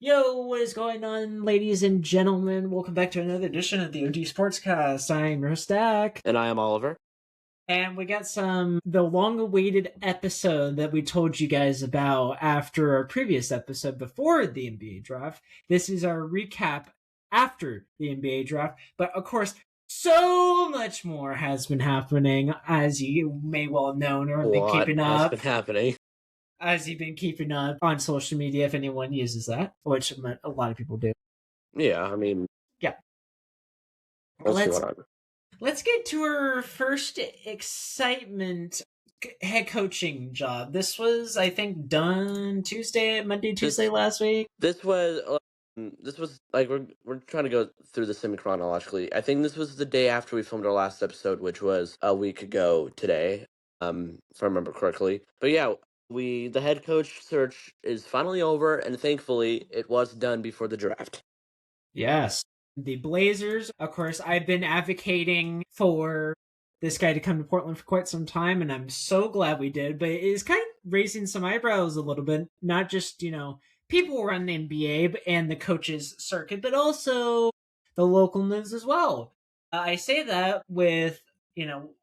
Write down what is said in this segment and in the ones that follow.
Yo, what is going on, ladies and gentlemen? Welcome back to another edition of the OG Sportscast. I'm your host, Dak. And I am Oliver. And we got the long-awaited episode that we told you guys about after our previous episode before the NBA draft. This is our recap after the NBA draft. But of course, so much more has been happening, as you may well have known or been What keeping has up. been happening? As you've been keeping up on social media, if anyone uses that, which a lot of people do. Yeah, I mean, Yeah. Let's get to our first excitement head coaching job. This was, I think, done Monday, Tuesday last week. This was like we're trying to go through the semi chronologically. I think this was the day after we filmed our last episode, which was a week ago today, if I remember correctly. But yeah, the head coach search is finally over, and thankfully, it was done before the draft. Yes. The Blazers, of course, I've been advocating for this guy to come to Portland for quite some time, and I'm so glad we did. But it is kind of raising some eyebrows a little bit. Not just, people around the NBA and the coaches circuit, but also the local news as well. I say that with,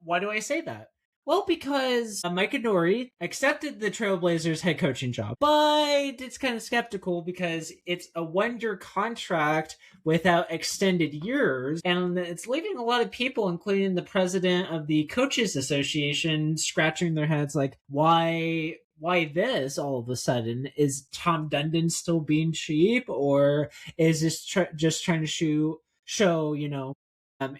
why do I say that? Well, because Mike Adori accepted the Trailblazers head coaching job, but it's kind of skeptical because it's a one-year contract without extended years, and it's leaving a lot of people, including the president of the Coaches Association, scratching their heads like, why this all of a sudden? Is Tom Dundon still being cheap, or is this just trying to show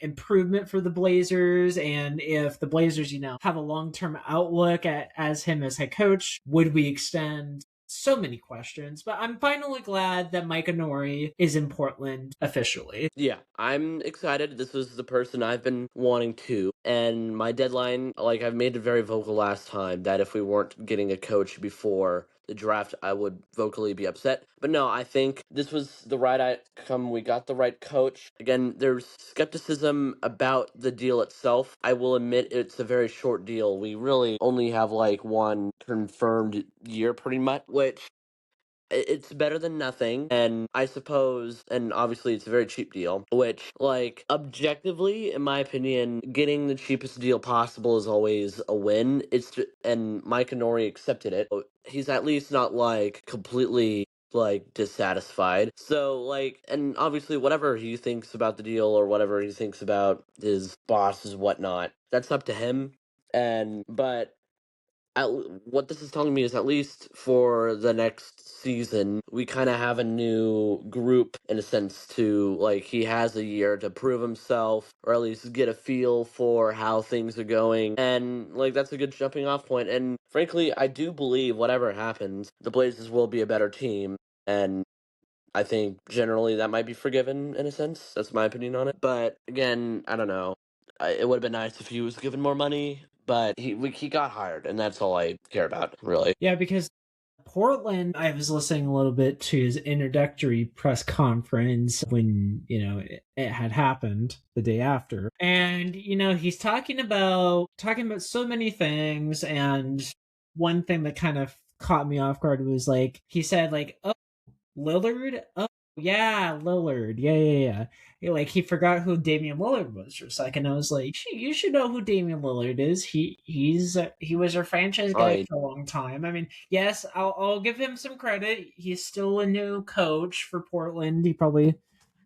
improvement for the Blazers? And if the Blazers, have a long-term outlook as him as head coach, would we extend? So many questions, but I'm finally glad that Mike Onori is in Portland officially. Yeah, I'm excited. This was the person I've been wanting to. And my deadline, like I've made it very vocal last time, that if we weren't getting a coach before the draft, I would vocally be upset. But no, I think this was the right outcome. We got the right coach. Again, there's skepticism about the deal itself. I will admit it's a very short deal. We really only have like one confirmed year pretty much, which it's better than nothing, and I suppose, and obviously it's a very cheap deal, which, like, objectively, in my opinion, getting the cheapest deal possible is always a win. And Mike Onori accepted it. He's at least not, like, completely, like, dissatisfied. So, like, and obviously whatever he thinks about the deal or whatever he thinks about his bosses, whatnot, that's up to him. But what this is telling me is at least for the next season, we kind of have a new group in a sense to, like, he has a year to prove himself or at least get a feel for how things are going. And, like, that's a good jumping off point. And frankly, I do believe whatever happens, the Blazers will be a better team. And I think generally that might be forgiven in a sense. That's my opinion on it. But again, I don't know. It would have been nice if he was given more money, but he got hired, and that's all I care about, really. Yeah, because Portland, I was listening a little bit to his introductory press conference when, it had happened the day after. And, he's talking about so many things. And one thing that kind of caught me off guard was like, he said like, oh, Lillard? Oh, yeah, Lillard. Yeah. Like, he forgot who Damian Lillard was for a second. I was like, you should know who Damian Lillard is. He was our franchise guy for a long time. I mean, yes, I'll give him some credit. He's still a new coach for Portland. He probably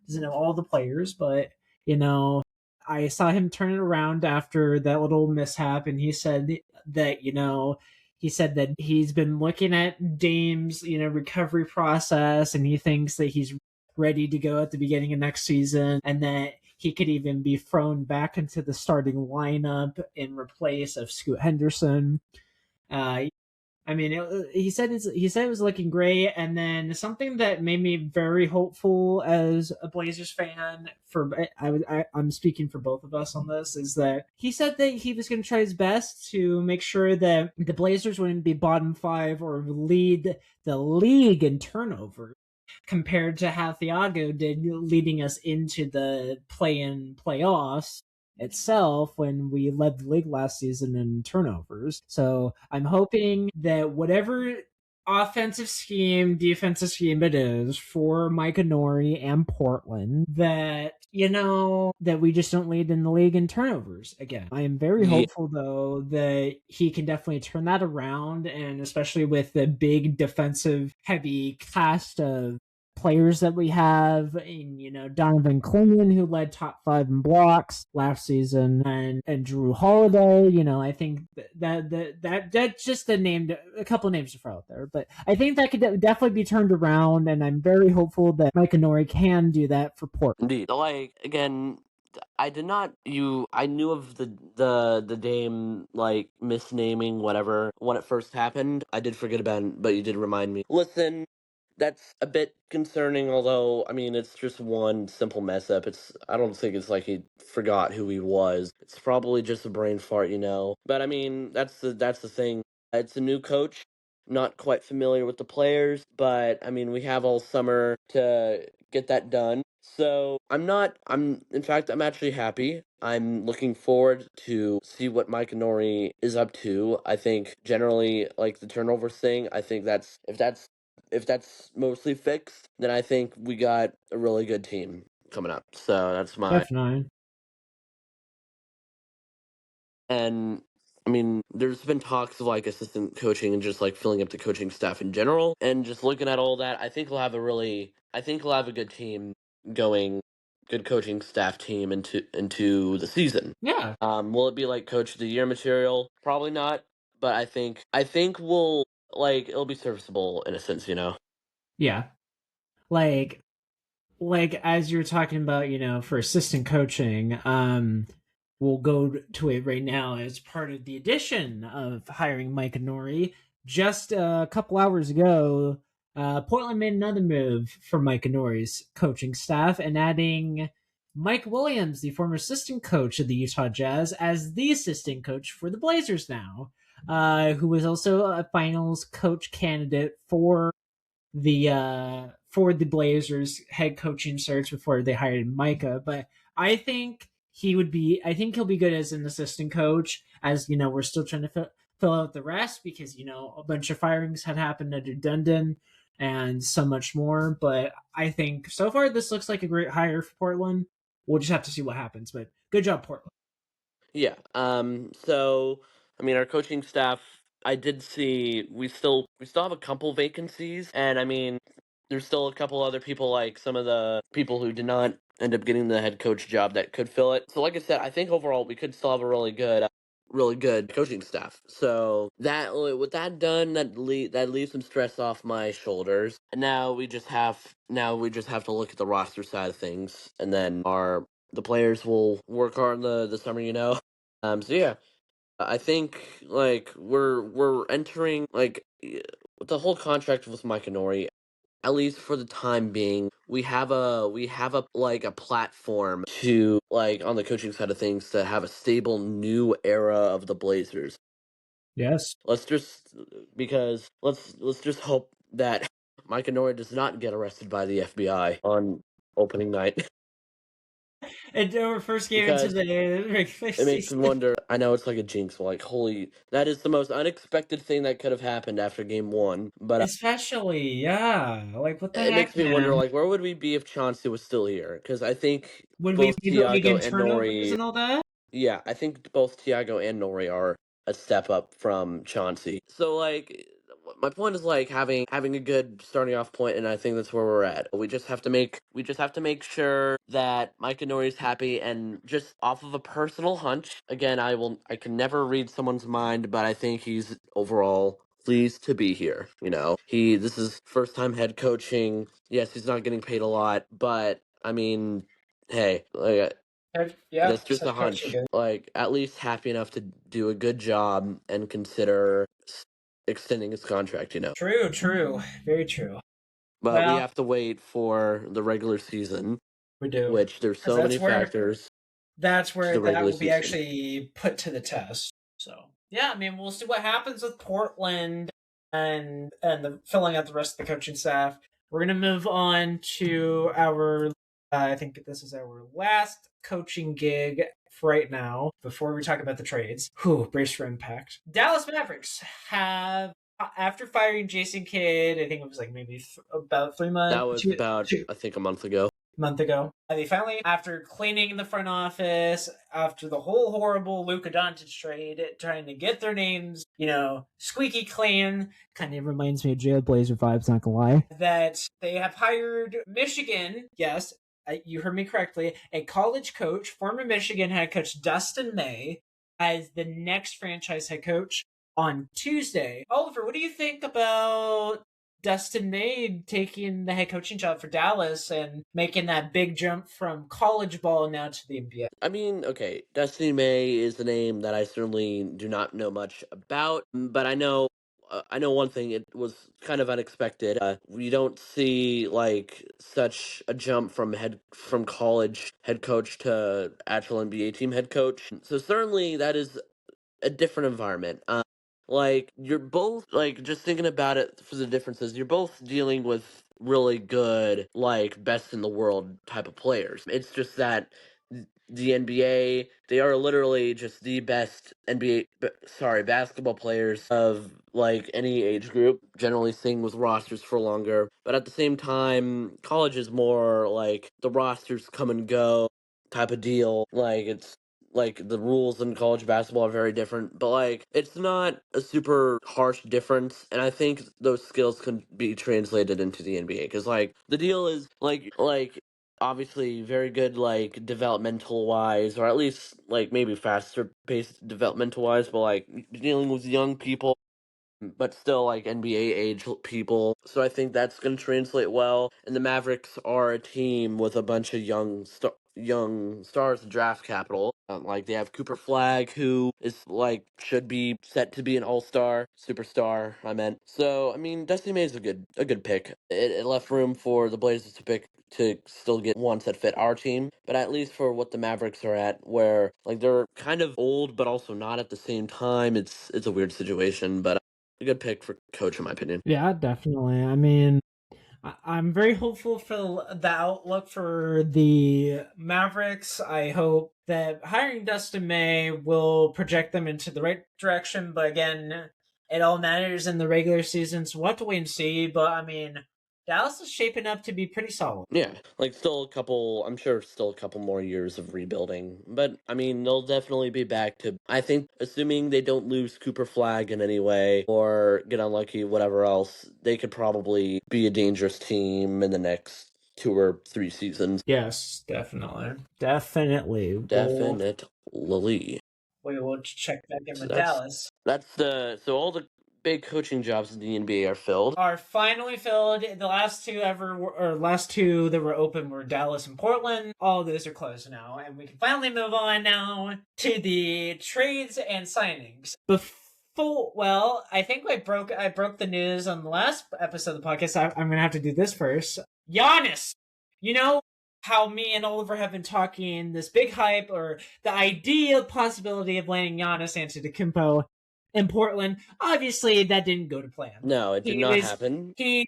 doesn't know all the players, but, I saw him turn it around after that little mishap, and he said that, he's been looking at Dame's, recovery process, and he thinks that he's ready to go at the beginning of next season, and that he could even be thrown back into the starting lineup in replace of Scoot Henderson. I mean, he said it was looking great, and then something that made me very hopeful as a Blazers fan. I'm speaking for both of us on this, is that he said that he was going to try his best to make sure that the Blazers wouldn't be bottom five or lead the league in turnover, compared to how Thiago did leading us into the play-in playoffs itself when we led the league last season in turnovers. So I'm hoping that whatever offensive scheme, defensive scheme it is for Micah Nori and Portland that, that we just don't lead in the league in turnovers again. I am very Yeah, hopeful, though, that he can definitely turn that around, and especially with the big defensive heavy cast of players that we have in, Donovan Clingan, who led top 5 in blocks last season, and Drew Holiday. I think that's just a couple of names to throw out there, but I think that could definitely be turned around, and I'm very hopeful that Mike Nori can do that for Portland. indeed. Like again, I did not you I knew of the Dame like misnaming whatever when it first happened. I did forget about it, but you did remind me. Listen, that's a bit concerning, although I mean it's just one simple mess up. I don't think it's like he forgot who he was. It's probably just a brain fart. But I mean that's the thing. It's a new coach, not quite familiar with the players, but I mean we have all summer to get that done. So in fact I'm actually happy. I'm looking forward to see what Mike Nori is up to. I think generally like the turnovers thing, I think if that's mostly fixed, then I think we got a really good team coming up. So that's my Definitely. and I mean, there's been talks of like assistant coaching and just like filling up the coaching staff in general. And just looking at all that, I think we'll have a good team going, good coaching staff team into the season. Yeah. Will it be like coach of the year material? Probably not, but I think we'll like it'll be serviceable in a sense. Yeah. Like as you're talking about, for assistant coaching, we'll go to it right now as part of the addition of hiring Mike Nori. Just a couple hours ago, Portland made another move for Mike Nori's coaching staff and adding Mike Williams, the former assistant coach of the Utah Jazz, as the assistant coach for the Blazers now, who was also a finals coach candidate for the Blazers head coaching search before they hired Micah. But I think he'll be good as an assistant coach, as we're still trying to fill out the rest, because a bunch of firings had happened at Dundon and so much more. But I think so far this looks like a great hire for Portland. We'll just have to see what happens, but good job, Portland. Yeah. So I mean, our coaching staff. I did see we still have a couple vacancies, and I mean, there's still a couple other people like some of the people who did not end up getting the head coach job that could fill it. So, like I said, I think overall we could still have a really good coaching staff. So that with that done, that leaves some stress off my shoulders. And now we just have to look at the roster side of things, and then the players will work hard the summer. So yeah, I think like we're entering like with the whole contract with Mike Nori. At least for the time being, we have a like a platform to like on the coaching side of things to have a stable new era of the Blazers. Yes. Let's just because let's just hope that Mike Nori does not get arrested by the FBI on opening night. And our first game into Because the regular it makes me season. wonder. I know it's like a jinx, but like holy, that is the most unexpected thing that could have happened after game one. But Especially, yeah. Like, what the it heck, makes me wonder, man? like, where would we be if Chauncey was still here? Because I think Would we both be the league Tiago in and turnovers Nori, and all that? yeah, I think both Tiago and Nori are a step up from Chauncey. So, like, my point is like having a good starting off point, and I think that's where we're at. We just have to make sure that Mike and Nori is happy, and just off of a personal hunch. Again, I can never read someone's mind, but I think he's overall pleased to be here. This is first time head coaching. Yes, he's not getting paid a lot, but I mean, hey, like, Yeah, that's just a hunch. Like, at least happy enough to do a good job and consider extending his contract. true, true, very true. But we Well, have to wait for the regular season, we do, which there's because so many factors that's to where the that regular will be season. actually put to the test. So yeah, I mean, we'll see what happens with Portland and the filling out the rest of the coaching staff. We're gonna move on to our. I think this is our last coaching gig for right now before we talk about the trades. Whew, brace for impact. Dallas Mavericks have after firing Jason Kidd, I think it was like maybe about 3 months. That was about, I think, a month ago. They finally, after cleaning the front office, after the whole horrible Luka Doncic trade, trying to get their names, squeaky clean. Kind of reminds me of Jailblazer vibes, not gonna lie. That they have hired Michigan, yes, you heard me correctly, a college coach, former Michigan head coach Dustin May, as the next franchise head coach on Tuesday. Oliver, what do you think about Dustin May taking the head coaching job for Dallas and making that big jump from college ball now to the NBA? I mean, okay, Dustin May is the name that I certainly do not know much about, but I know one thing. It was kind of unexpected. We don't see like such a jump from college head coach to actual NBA team head coach. So certainly that is a different environment. Like you're both like just thinking about it for the differences. You're both dealing with really good, like best in the world type of players. It's just that the NBA, they are literally just the best basketball players of like any age group, generally staying with rosters for longer. But at the same time, college is more like the rosters come and go type of deal. Like it's like the rules in college basketball are very different, but like it's not a super harsh difference, and I think those skills can be translated into the NBA because like the deal is like obviously very good like developmental wise, or at least like maybe faster paced developmental wise, but like dealing with young people but still like NBA age people. So I think that's going to translate well. And the Mavericks are a team with a bunch of young stars draft capital. Like they have Cooper Flag, who is like should be set to be an all-star superstar. I meant. So I mean, Dusty May is a good pick. It left room for the Blazers to still get ones that fit our team, but at least for what the Mavericks are at, where like they're kind of old but also not at the same time. It's a weird situation, but a good pick for coach in my opinion. Yeah, definitely. I mean, I'm very hopeful for the outlook for the Mavericks. I hope that hiring Dustin May will project them into the right direction. But again, it all matters in the regular season, so we'll have to wait and see. But I mean, Dallas is shaping up to be pretty solid. Yeah, like I'm sure still a couple more years of rebuilding, but I mean, they'll definitely be back to, I think, assuming they don't lose Cooper Flag in any way or get unlucky, whatever else, they could probably be a dangerous team in the next 2 or 3 seasons. Yes, definitely. Definitely. Definitely. We will check back in So with Dallas. so all the big coaching jobs in the NBA are filled. Are finally filled. The last two that were open were Dallas and Portland. All of those are closed now, and we can finally move on now to the trades and signings. I think I broke the news on the last episode of the podcast. I'm gonna have to do this first. Giannis, you know how me and Oliver have been talking this big hype or the idea possibility of landing Giannis Antetokounmpo in Portland. Obviously, that didn't go to plan. No, it did not happen. He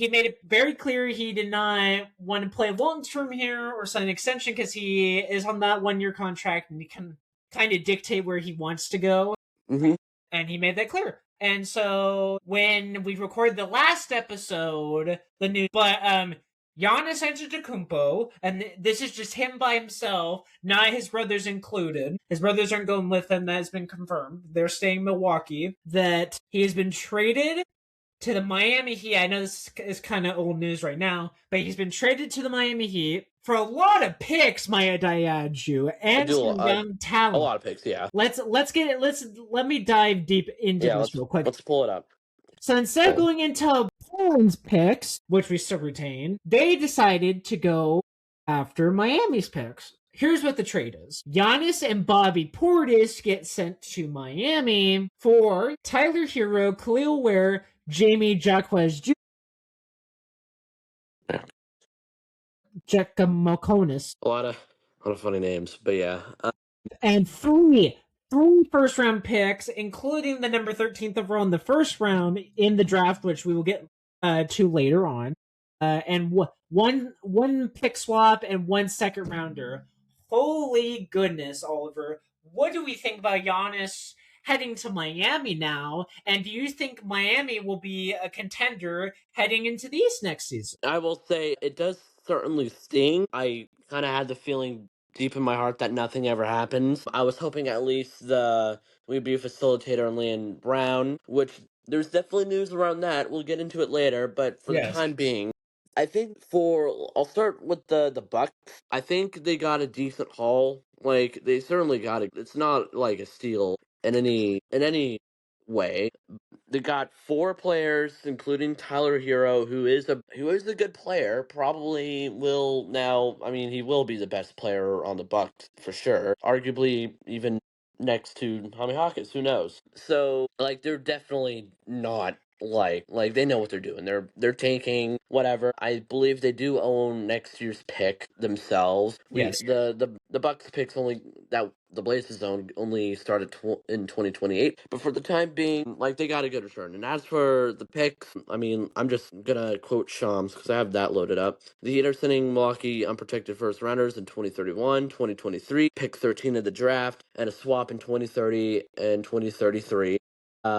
made it very clear he did not want to play long term here or sign an extension because he is on that 1 year contract and he can kind of dictate where he wants to go. Mm-hmm. And he made that clear. And so when we recorded the last episode, Giannis Antetokounmpo, and this is just him by himself, not his brothers included. His brothers aren't going with him. That has been confirmed. They're staying in Milwaukee. That he has been traded to the Miami Heat. I know this is kind of old news right now, but he's been traded to the Miami Heat for a lot of picks, might I add you, and some young talent. A lot of picks, yeah. Let me dive deep into this real quick. Let's pull it up. So instead of going into Portland's picks, which we still retain, they decided to go after Miami's picks. Here's what the trade is. Giannis and Bobby Portis get sent to Miami for Tyler Hero, Khalil Ware, Jamie Jaquez Jr., Giacomoconis. A lot of funny names, but yeah. And three first-round picks, including the number 13th overall in the first round in the draft, which we will get to later on, and one pick swap and one second rounder. Holy goodness, Oliver! What do we think about Giannis heading to Miami now? And do you think Miami will be a contender heading into the East next season? I will say it does certainly sting. I kind of had the feeling deep in my heart that nothing ever happens. I was hoping at least we'd be a facilitator on Leon Brown, which there's definitely news around that. We'll get into it later, but for the Yes. time being, I think I'll start with the Bucks. I think they got a decent haul. Like they certainly got it. It's not like a steal in any way. They got four players, including Tyler Hero, who is a good player. Probably will now. I mean, he will be the best player on the Bucks for sure. Arguably, even next to Jaime Hawkins. Who knows? So, like, they're definitely not like they know what they're doing. They're tanking whatever. I believe they do own next year's pick themselves. We Yes. the Bucks picks only that the Blazers zone only started in 2028. But for the time being, like they got a good return. And as for the picks, I mean, I'm just gonna quote Shams because I have that loaded up. The Heat are sending Milwaukee unprotected first rounders in 2031, 2023, pick 13 of the draft, and a swap in 2030 and 2033,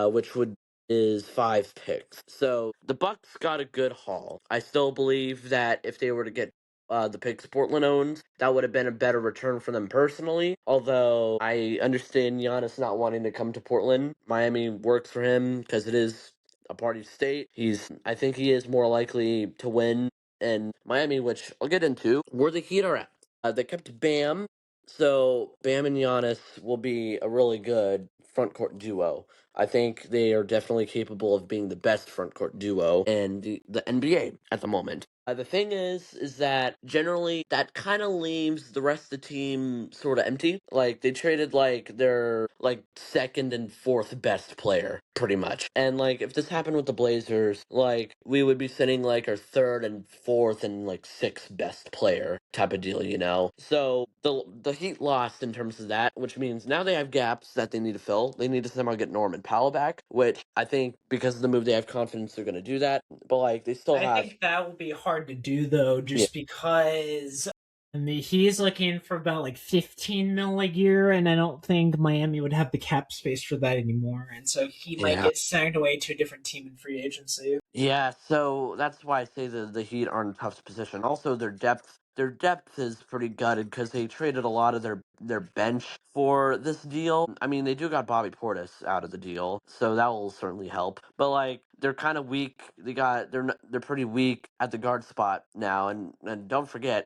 which would is 5 picks. So the Bucks got a good haul. I still believe that if they were to get the picks Portland owns, that would have been a better return for them personally. Although I understand Giannis not wanting to come to Portland. Miami works for him because it is a party state. I think he is more likely to win in Miami, which I'll get into. Where the Heat are at. They kept Bam, so Bam and Giannis will be a really good front court duo. I think they are definitely capable of being the best front court duo in the NBA at the moment. The thing is that generally that kind of leaves the rest of the team sort of empty. Like they traded like their like second and fourth best player pretty much. And like if this happened with the Blazers, like we would be sitting like our third and fourth and like sixth best player type of deal, you know. So the Heat lost in terms of that, which means now they have gaps that they need to fill. They need to somehow get Norman Powell back, which I think because of the move they have confidence they're going to do that. But like they still I have think that will be hard to do though, yeah just because I mean he's looking for about like 15 mil a year, and I don't think Miami would have the cap space for that anymore, and so he might yeah get signed away to a different team in free agency. Yeah, so that's why I say the Heat are in a tough position. Also, their depth is pretty gutted because they traded a lot of their bench for this deal. I mean, they do got Bobby Portis out of the deal, so that will certainly help. But like, they're kind of weak. They're pretty weak at the guard spot now, and don't forget,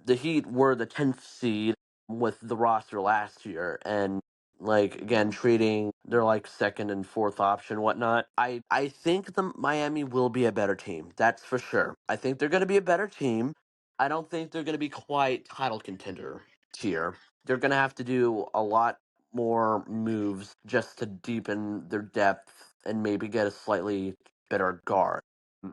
the Heat were the 10th seed with the roster last year, and like again trading their like second and fourth option whatnot. I think the Miami will be a better team, that's for sure. I think they're going to be a better team. I don't think they're going to be quite title contender tier. They're going to have to do a lot more moves just to deepen their depth and maybe get a slightly better guard.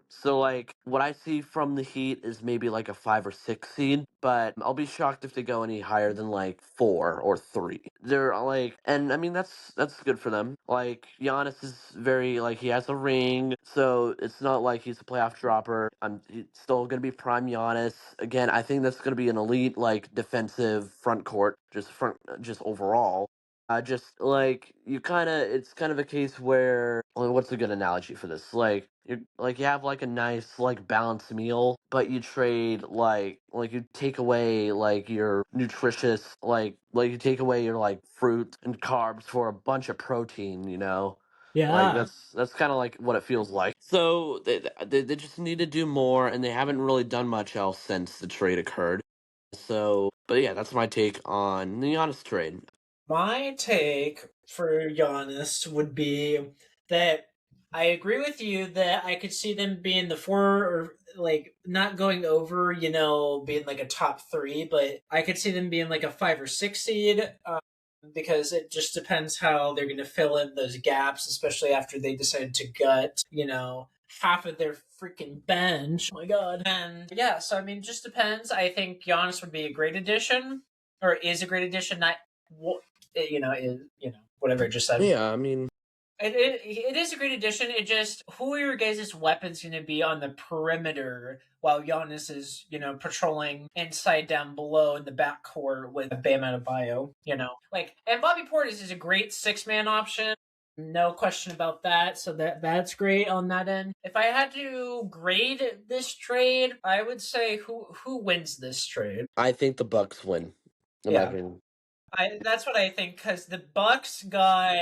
So like what I see from the Heat is maybe like a 5 or 6 seed, but I'll be shocked if they go any higher than like 4 or 3. They're like, and I mean that's good for them. Like Giannis is very like he has a ring, so it's not like he's a playoff dropper. He's still gonna be prime Giannis. Again, I think that's gonna be an elite like defensive front court, just overall. Just like it's kind of a case where, well, what's a good analogy for this? You have like a nice like balanced meal, but you trade like you take away like your nutritious like you take away your like fruit and carbs for a bunch of protein, you know. Like Yeah. that's kind of like what it feels like. So they just need to do more, and they haven't really done much else since the trade occurred. So, but yeah, that's my take on the Giannis trade. My take for Giannis would be that I agree with you that I could see them being the four or like not going over, being like a top three, but I could see them being like a 5 or 6 seed. Because it just depends how they're going to fill in those gaps, especially after they decide to gut, half of their freaking bench. Oh my god. And yeah, so I mean, just depends. I think Giannis would be a great addition, or is a great addition. Not what is whatever I just said. Yeah, I mean, It is a great addition. It just, who are your guys' weapons going to be on the perimeter while Giannis is, patrolling inside down below in the backcourt with Bam Adebayo, like, and Bobby Portis is a great 6-man option. No question about that. So that's great on that end. If I had to grade this trade, I would say who wins this trade? I think the Bucks win, in my Yeah. opinion. That's what I think, because the Bucks got,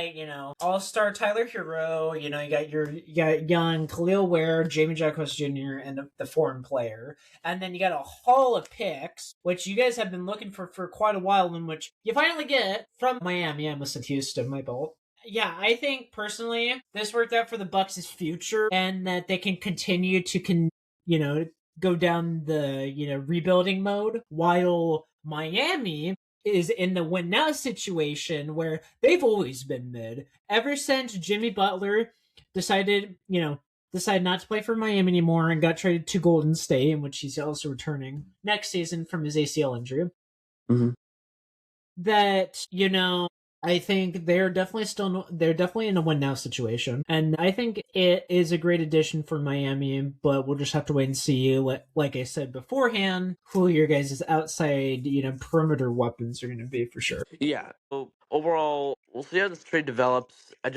all-star Tyler Hero, you got young Khalil Ware, Jamie Jacobs Jr., and the foreign player, and then you got a haul of picks, which you guys have been looking for quite a while, in which you finally get from Miami. I must have Houston, my fault. Yeah, I think personally this worked out for the Bucks' future, and that they can continue to go down the rebuilding mode, while Miami is in the win now situation where they've always been mid ever since Jimmy Butler decided not to play for Miami anymore and got traded to Golden State, in which he's also returning next season from his ACL injury. Mm-hmm. That I think they're definitely in a win now situation, and I think it is a great addition for Miami. But we'll just have to wait and see. Like I said beforehand, who your guys' outside perimeter weapons are going to be for sure. Yeah. So overall, we'll see how this trade develops. I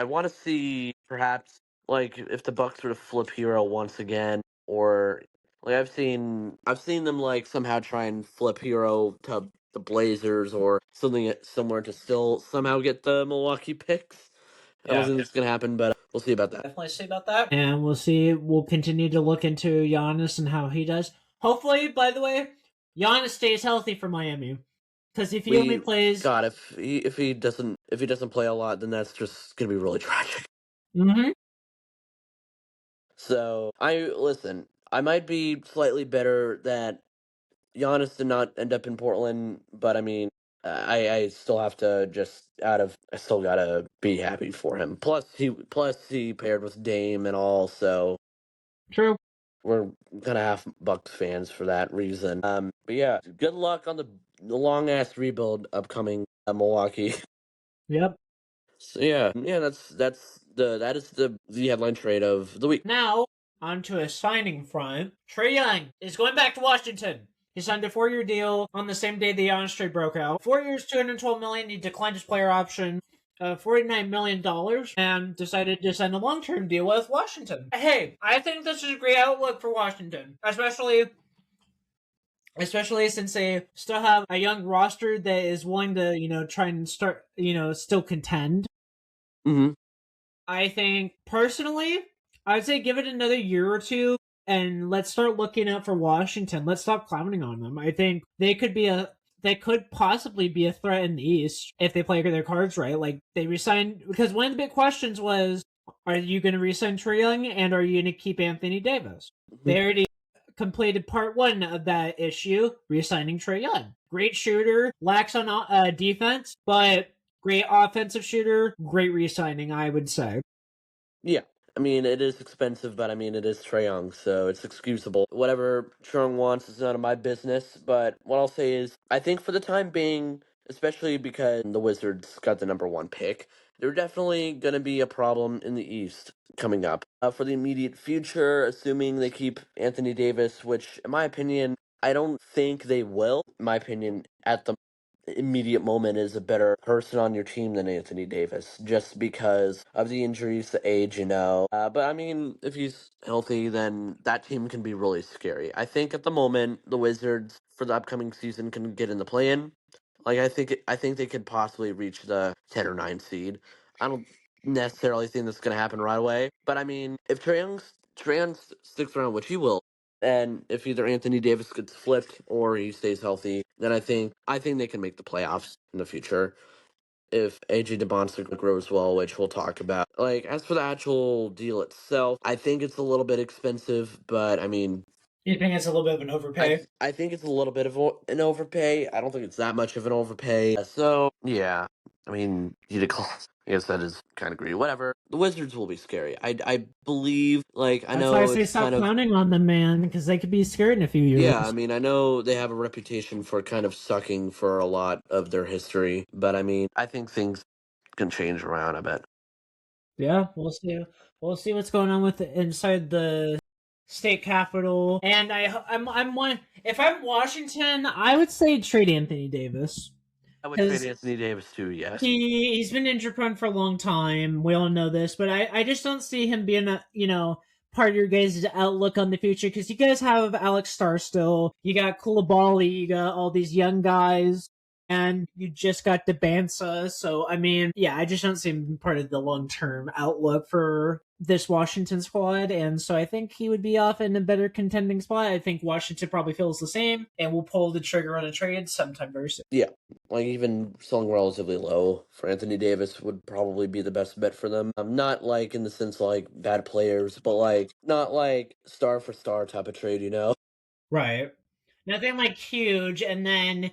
want to see perhaps like if the Bucks were to flip Hero once again, or like I've seen them like somehow try and flip Hero to the Blazers or something similar to still somehow get the Milwaukee picks. I don't think it's gonna happen, but we'll see about that. Definitely see about that. And we'll see. We'll continue to look into Giannis and how he does. Hopefully, by the way, Giannis stays healthy for Miami. Because if he only plays, God, if he doesn't play a lot, then that's just gonna be really tragic. Mm-hmm. So I might be slightly better that Giannis did not end up in Portland, but I mean, I still have to I still gotta be happy for him. Plus he paired with Dame and all, so True. we're gonna have Bucks fans for that reason. But yeah, good luck on the long ass rebuild upcoming Milwaukee. Yep. So yeah, that is the headline trade of the week. Now, onto a signing front. Trae Young is going back to Washington. He signed a 4-year deal on the same day the Giannis trade broke out. 4 years, $212 million. He declined his player option, $49 million, and decided to sign a long-term deal with Washington. Hey, I think this is a great outlook for Washington, especially since they still have a young roster that is willing to try and start, still contend. Mm-hmm. I think personally, I'd say give it another year or two, and let's start looking out for Washington. Let's stop clowning on them. I think they could possibly be a threat in the East if they play their cards right. Like, they resigned, because one of the big questions was, are you going to resign Trae Young, and are you going to keep Anthony Davis? They already completed part one of that issue, re-signing Trae Young. Great shooter, lacks on defense, but great offensive shooter, great re-signing, I would say. Yeah. I mean, it is expensive, but I mean, it is Trae Young, so it's excusable. Whatever Trae Young wants is none of my business, but what I'll say is, I think for the time being, especially because the Wizards got the number 1 pick, they're definitely going to be a problem in the East coming up. For the immediate future, assuming they keep Anthony Davis, which, in my opinion, I don't think they will. In my opinion, at the immediate moment is a better person on your team than Anthony Davis, just because of the injuries, the age, But I mean, if he's healthy, then that team can be really scary. I think at the moment, the Wizards for the upcoming season can get in the play-in. Like I think they could possibly reach the 10 or 9 seed. I don't necessarily think that's going to happen right away, but I mean, if Trae Young sticks around, which he will, and if either Anthony Davis gets flipped or he stays healthy, then I think they can make the playoffs in the future. If AJ DeBonster grows well, which we'll talk about. Like, as for the actual deal itself, I think it's a little bit expensive, but I mean, You think it's a little bit of an overpay? I think it's a little bit of an overpay. I don't think it's that much of an overpay. So yeah, I mean, he declines. I guess that is kind of greedy. Whatever. The Wizards will be scary. I believe. Like, I That's why I know say it's stop kind of. clowning on them, man, because they could be scared in a few years. Yeah, I mean, I know they have a reputation for kind of sucking for a lot of their history, but I mean, I think things can change around a bit. Yeah, we'll see. We'll see what's going on with inside the state capitol. And I'm one. If I'm Washington, I would say trade Anthony Davis I would trade because Anthony Davis too. Yes. he's been injury prone for a long time. We all know this, but I just don't see him being a part of your guys' outlook on the future because you guys have Alex Starr still. You got Koulibaly. You got all these young guys. And you just got Debansa. So, I mean, yeah, I just don't see him part of the long term outlook for this Washington squad. And so I think he would be off in a better contending spot. I think Washington probably feels the same and will pull the trigger on a trade sometime very soon. Yeah, like even selling relatively low for Anthony Davis would probably be the best bet for them. Not like in the sense like bad players, but like not like star for star type of trade, you know? Right. Nothing like huge, and then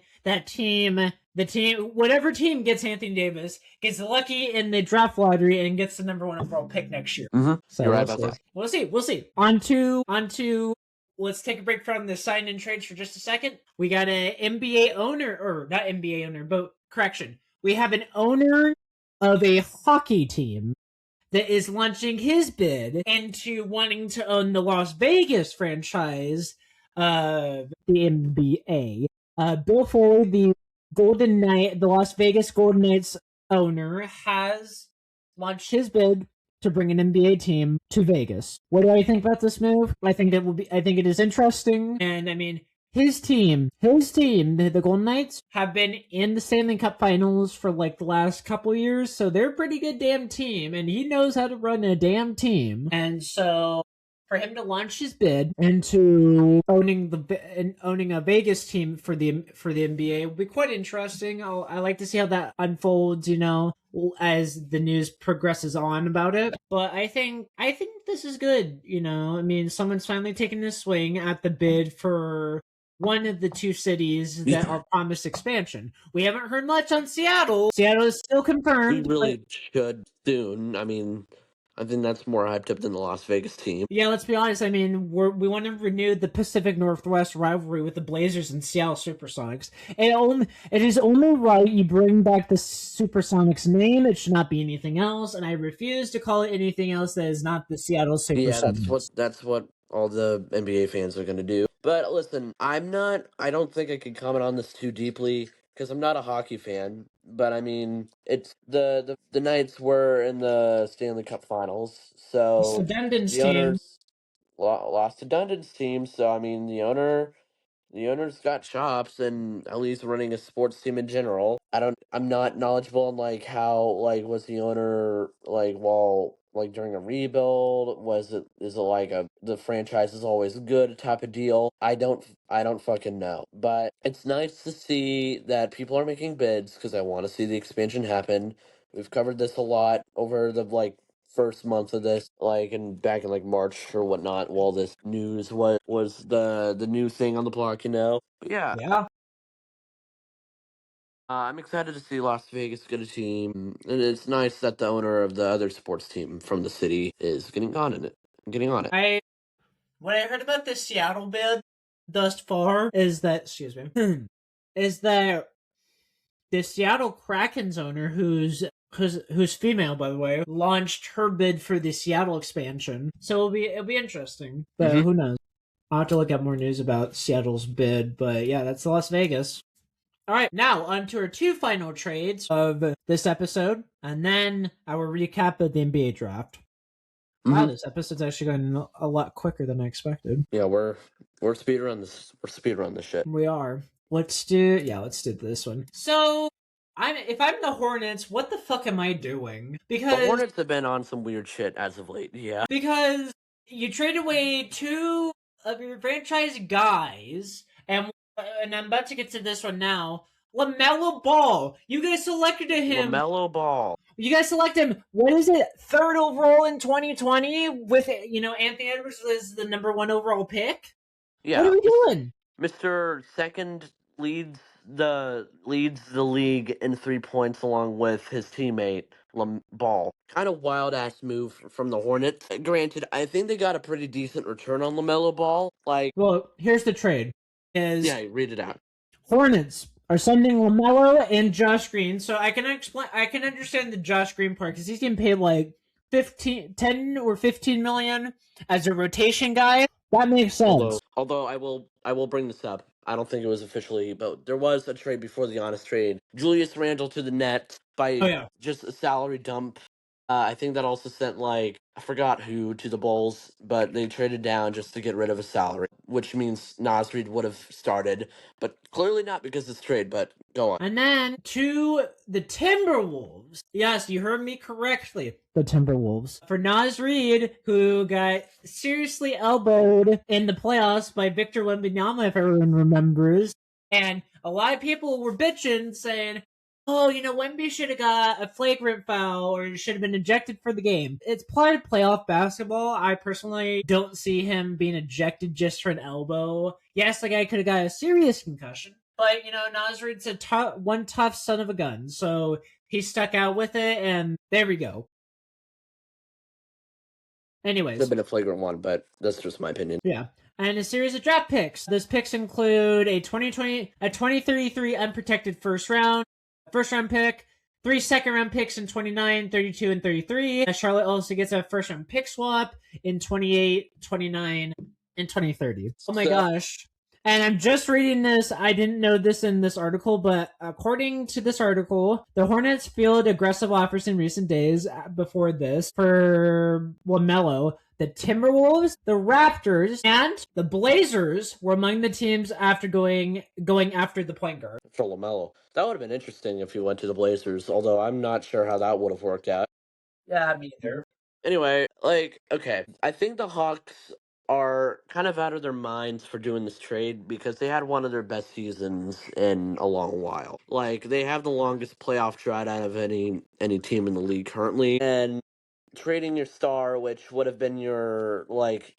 whatever team gets Anthony Davis gets lucky in the draft lottery and gets the number one overall pick next year. Mm-hmm. So You're right about that. We'll see. We'll see. On to. Let's take a break from the sign and trades for just a second. We got an NBA owner, or not NBA owner, but correction. We have an owner of a hockey team that is launching his bid into wanting to own the Las Vegas franchise of the NBA. Bill Foley, the Las Vegas Golden Knights owner, has launched his bid to bring an NBA team to Vegas. What do I think about this move? I think it is interesting, and I mean, his team, the Golden Knights, have been in the Stanley Cup Finals for like the last couple years, so they're a pretty good damn team, and he knows how to run a damn team. And so for him to launch his bid into owning a Vegas team for the NBA would be quite interesting. I like to see how that unfolds, as the news progresses on about it. But I think this is good. I mean, someone's finally taking this swing at the bid for one of the two cities that are promised expansion. We haven't heard much on Seattle. Seattle is still confirmed. We really should soon. I mean, I think that's more hyped up than the Las Vegas team. Yeah, let's be honest. I mean, we want to renew the Pacific Northwest rivalry with the Blazers and Seattle Supersonics. It is only right you bring back the Supersonics name. It should not be anything else, and I refuse to call it anything else that is not the Seattle Supersonics. Yeah, that's what all the NBA fans are gonna do. But listen, I don't think I can comment on this too deeply because I'm not a hockey fan. But I mean, it's the Knights were in the Stanley Cup Finals, so Dundan's the team. owners lost to Dundon's team. So I mean, the owner's got chops and at least running a sports team in general. I'm not knowledgeable on like how like was the owner like while like during a rebuild is it like the franchise is always good type of deal. I don't fucking know. But it's nice to see that people are making bids because I want to see the expansion happen. We've covered this a lot over the like first month of this, like and back in like March or whatnot, while this news was the new thing on the block, But yeah, Yeah. I'm excited to see Las Vegas get a team, and it's nice that the owner of the other sports team from the city is getting on in it. Getting on it. What I heard about the Seattle bid thus far is that is that the Seattle Kraken's owner, who's female by the way, launched her bid for the Seattle expansion. So it'll be interesting. But who knows? I'll have to look up more news about Seattle's bid. But yeah, that's Las Vegas. All right, now on to our two final trades of this episode, and then our recap of the NBA draft. Wow, this episode's actually going a lot quicker than I expected. Yeah, we're speedrun this. We're speedrun this shit. We are. Let's do this one. So, if I'm the Hornets, what the fuck am I doing? Because the Hornets have been on some weird shit as of late. Yeah, because you trade away two of your franchise guys, and I'm about to get to this one now. LaMelo Ball. You guys selected him. LaMelo Ball. You guys select him. What is it? Third overall in 2020 with Anthony Edwards as the number one overall pick. Yeah. What are we doing? Mr. Second leads the league in 3 points along with his teammate Ball. Kind of wild ass move from the Hornets. Granted, I think they got a pretty decent return on LaMelo Ball. Well, here's the trade. Yeah, read it out. Hornets are sending LaMelo and Josh Green. So I can understand the Josh Green part because he's getting paid like 10 or 15 million as a rotation guy, that makes sense. Although I will bring this up. I don't think it was officially, but there was a trade before the honest trade. Julius Randle to the Nets by Oh yeah. just a salary dump. I think that also sent I forgot who to the Bulls, but they traded down just to get rid of a salary, which means Nas Reed would have started, but clearly not because of this trade. But go on. And then to the Timberwolves. Yes, you heard me correctly. The Timberwolves. For Nas Reed, who got seriously elbowed in the playoffs by Victor Wembanyama, if everyone remembers. And a lot of people were bitching, saying, oh, Wemby should have got a flagrant foul or should have been ejected for the game. It's part of playoff basketball. I personally don't see him being ejected just for an elbow. Yes, the guy could have got a serious concussion. But, Nas Reed's one tough son of a gun. So he stuck out with it, and there we go. Anyways. It's been a flagrant one, but that's just my opinion. Yeah. And a series of draft picks. Those picks include a 2033 unprotected first round pick, 3 second-round picks in 29, 32, and 33. Charlotte also gets a first-round pick swap in 28, 29, and 2030. Oh my gosh. And I'm just reading this. I didn't know this in this article, but according to this article, the Hornets fielded aggressive offers in recent days before this for LaMelo. The Timberwolves, the Raptors, and the Blazers were among the teams after going after the point guard. For LaMelo. That would have been interesting if he went to the Blazers, although I'm not sure how that would have worked out. Yeah, me either. Anyway, okay, I think the Hawks are kind of out of their minds for doing this trade because they had one of their best seasons in a long while. They have the longest playoff drought out of any team in the league currently, and trading your star, which would have been your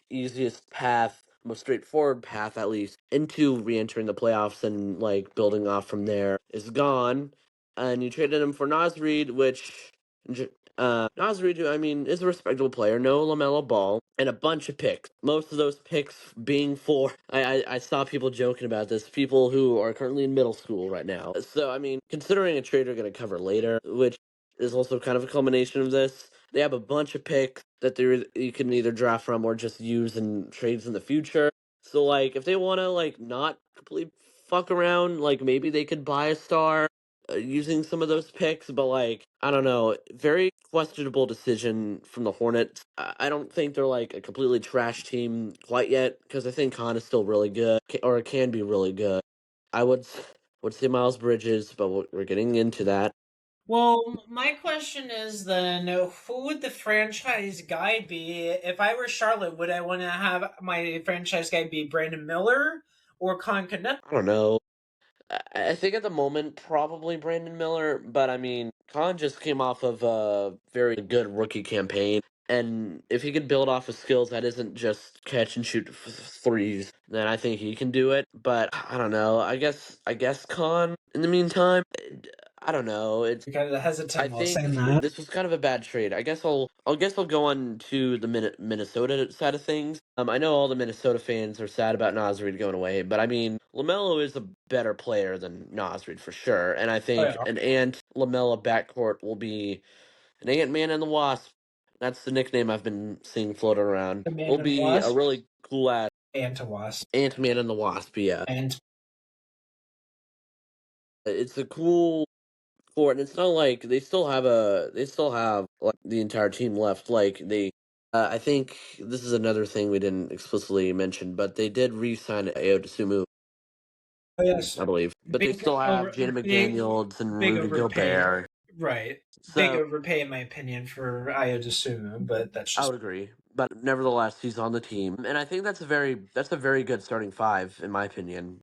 easiest path, most straightforward path at least, into re-entering the playoffs and building off from there, is gone, and you traded him for Nas Reed, which Nas Reed, who, I mean, is a respectable player, no LaMelo Ball, and a bunch of picks. Most of those picks being for, I saw people joking about this, people who are currently in middle school right now. So, I mean, considering a trade we're going to cover later, which is also kind of a culmination of this, they have a bunch of picks that you can either draft from or just use in trades in the future. So, if they want to, not completely fuck around, maybe they could buy a star using some of those picks, but I don't know, very questionable decision from the Hornets. I don't think they're a completely trash team quite yet, because I think Khan is still really good, or can be really good. I would say Miles Bridges, but we're getting into that. Well, my question is then, who would the franchise guy be? If I were Charlotte, would I want to have my franchise guy be Brandon Miller or Con Knuckles? I don't know. I think at the moment, probably Brandon Miller, but I mean, Khan just came off of a very good rookie campaign, and if he could build off of skills that isn't just catch and shoot threes, then I think he can do it. But I don't know. I guess Khan. In the meantime, I don't know. It's Kind of hesitant I while think saying that. this was kind of a bad trade. I guess I'll go on to the Minnesota side of things. I know all the Minnesota fans are sad about Nas Reed going away, but I mean LaMelo is a better player than Nas Reed for sure, and I think an Ant LaMelo backcourt will be an Ant-Man and the Wasp. That's the nickname I've been seeing floating around. Will be a really cool ass Ant-Man and the Wasp. Yeah, And it's a cool court, and it's not like they still have the entire team left. I think this is another thing we didn't explicitly mention, but they did re-sign Ayo Dosunmu. Oh, yes. I believe, but they still have Jaden McDaniels and Rudy Gobert. Right. So, big overpay, in my opinion, for Ayo Dosunmu, but that's just. I would agree, but nevertheless, he's on the team, and I think that's a very good starting five, in my opinion.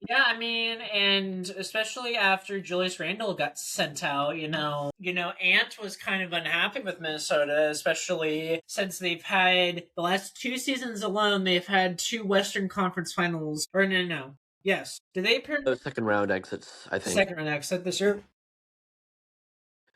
Yeah, I mean, and especially after Julius Randle got sent out, Ant was kind of unhappy with Minnesota, especially since they've had the last 2 seasons alone, they've had 2 Western Conference Finals. Or no. Yes. Did they appear? Second round exits, I think. Second round exit this year?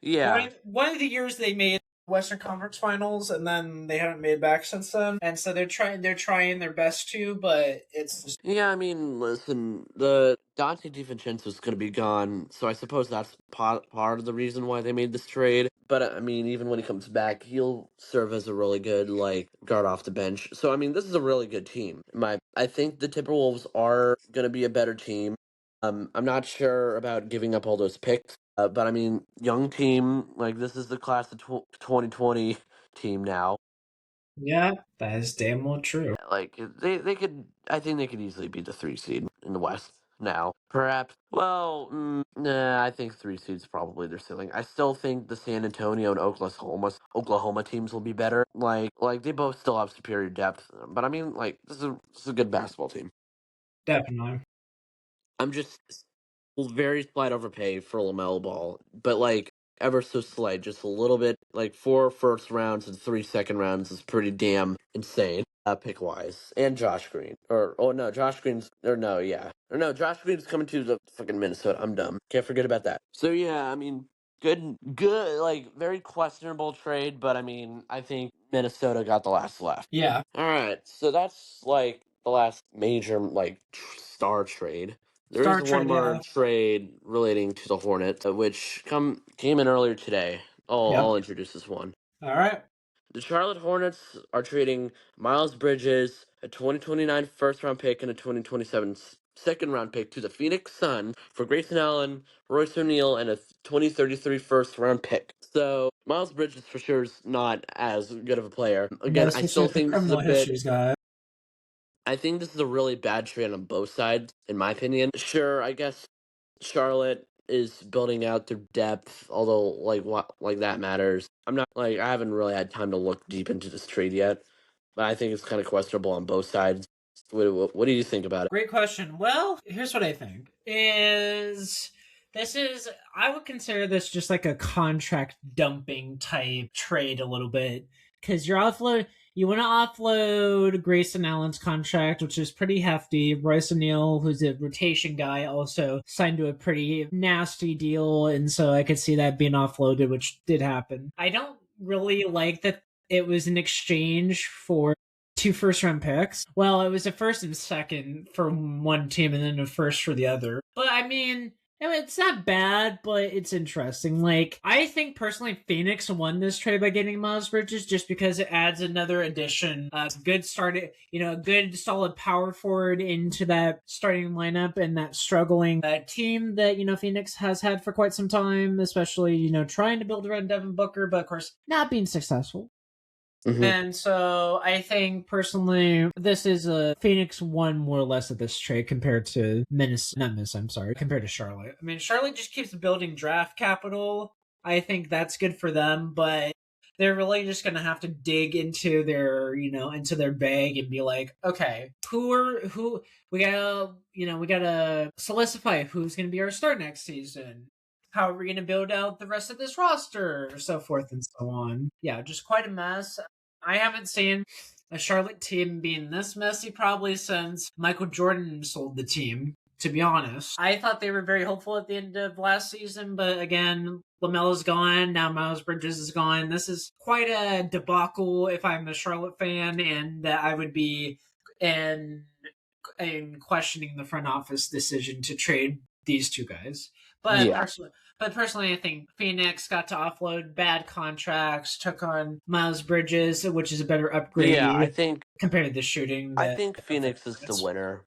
Yeah. One of the years they made Western Conference Finals, and then they haven't made back since then. And so they're trying their best to, but it's just... Yeah, I mean, listen, the Dante DiVincenzo is going to be gone, so I suppose that's part of the reason why they made this trade. But I mean, even when he comes back, he'll serve as a really good like guard off the bench. So I mean, this is a really good team. I think the Timberwolves are going to be a better team. I'm not sure about giving up all those picks, but I mean, young team like this is the class of 2020 team now. Yeah, that is damn well true. Like they could, I think they could easily be the 3 seed in the West now. Perhaps. Well, nah, I think 3 seed's probably their ceiling. I still think the San Antonio and Oklahoma teams will be better. Like they both still have superior depth, but I mean, like this is a good basketball team. Definitely. I'm just very slight overpay for LaMelo Ball, but like ever so slight, just a little bit. Like 4 first rounds and 3 second rounds is pretty damn insane. Pick wise, and Josh Green, or oh no, Josh Green's or no, yeah, or no, Josh Green's coming to the fucking Minnesota. I'm dumb. Can't forget about that. So yeah, I mean, good, like very questionable trade, but I mean, I think Minnesota got the last laugh. Yeah. All right, so that's like the last major like star trade. There is Star one Trek, more yeah. trade relating to the Hornets, which came in earlier today. I'll Yep. introduce this one. All right. The Charlotte Hornets are trading Miles Bridges, a 2029 first round pick, and a 2027 second round pick to the Phoenix Suns for Grayson Allen, Royce O'Neal, and a 2033 first round pick. So Miles Bridges for sure is not as good of a player. Yeah, Again, I especially still with the think this is a criminal bit. histories guy. I think this is a really bad trade on both sides, in my opinion. Sure, I guess Charlotte is building out their depth, although like what like that matters. I'm not like I haven't really had time to look deep into this trade yet, but I think it's kind of questionable on both sides. What do you think about it? Great question. Well, here's what I think is this is I would consider this just like a contract dumping type trade a little bit because you want to offload Grayson Allen's contract, which is pretty hefty. Royce O'Neal, who's a rotation guy, also signed to a pretty nasty deal, and so I could see that being offloaded, which did happen. I don't really like that it was an exchange for 2 first round picks. Well, it was a first and second for one team and then a first for the other. But I mean, it's not bad, but it's interesting. Like, I think personally, Phoenix won this trade by getting Miles Bridges just because it adds another addition. Good started, a good solid power forward into that starting lineup and that struggling team that, Phoenix has had for quite some time, especially, trying to build around Devin Booker, but of course, not being successful. Hmm. And so I think personally, this is a Phoenix won more or less of this trade compared to I'm sorry, compared to Charlotte. I mean, Charlotte just keeps building draft capital. I think that's good for them, but they're really just going to have to dig into into their bag and be like, okay, who we gotta solidify who's going to be our star next season. How are we going to build out the rest of this roster, so forth and so on. Yeah, just quite a mess. I haven't seen a Charlotte team being this messy probably since Michael Jordan sold the team, to be honest. I thought they were very hopeful at the end of last season, but again, LaMelo's gone. Now Miles Bridges is gone. This is quite a debacle if I'm a Charlotte fan, and I would be in, in questioning the front office decision to trade these two guys. But Yeah, personally, I think Phoenix got to offload bad contracts, took on Miles Bridges, which is a better yeah. I upgrade think compared to the shooting I that think for the Phoenix is the Hornets. winner.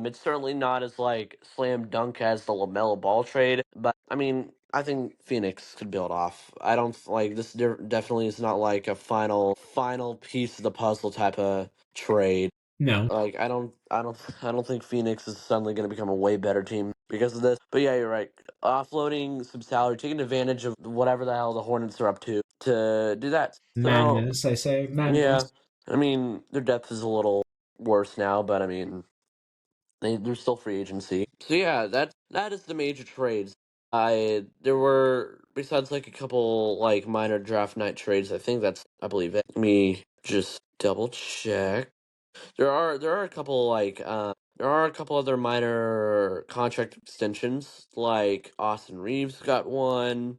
It's certainly not as like slam dunk as the Lamelo Ball trade, but I mean, I think Phoenix could build off. I don't like this. Definitely is not like a final piece of the puzzle type of trade. No, Like I don't think Phoenix is suddenly going to become a way better team because of this. But yeah, you're right. Offloading some salary, taking advantage of whatever the hell the Hornets are up to do that. So madness. I say yeah, madness. I mean their depth is a little worse now, but I mean they're still free agency. So yeah, that is the major trades. I there were besides like a couple like minor draft night trades. I believe it. Let me just double check. There are a couple like there are a couple other minor contract extensions like Austin Reeves got one.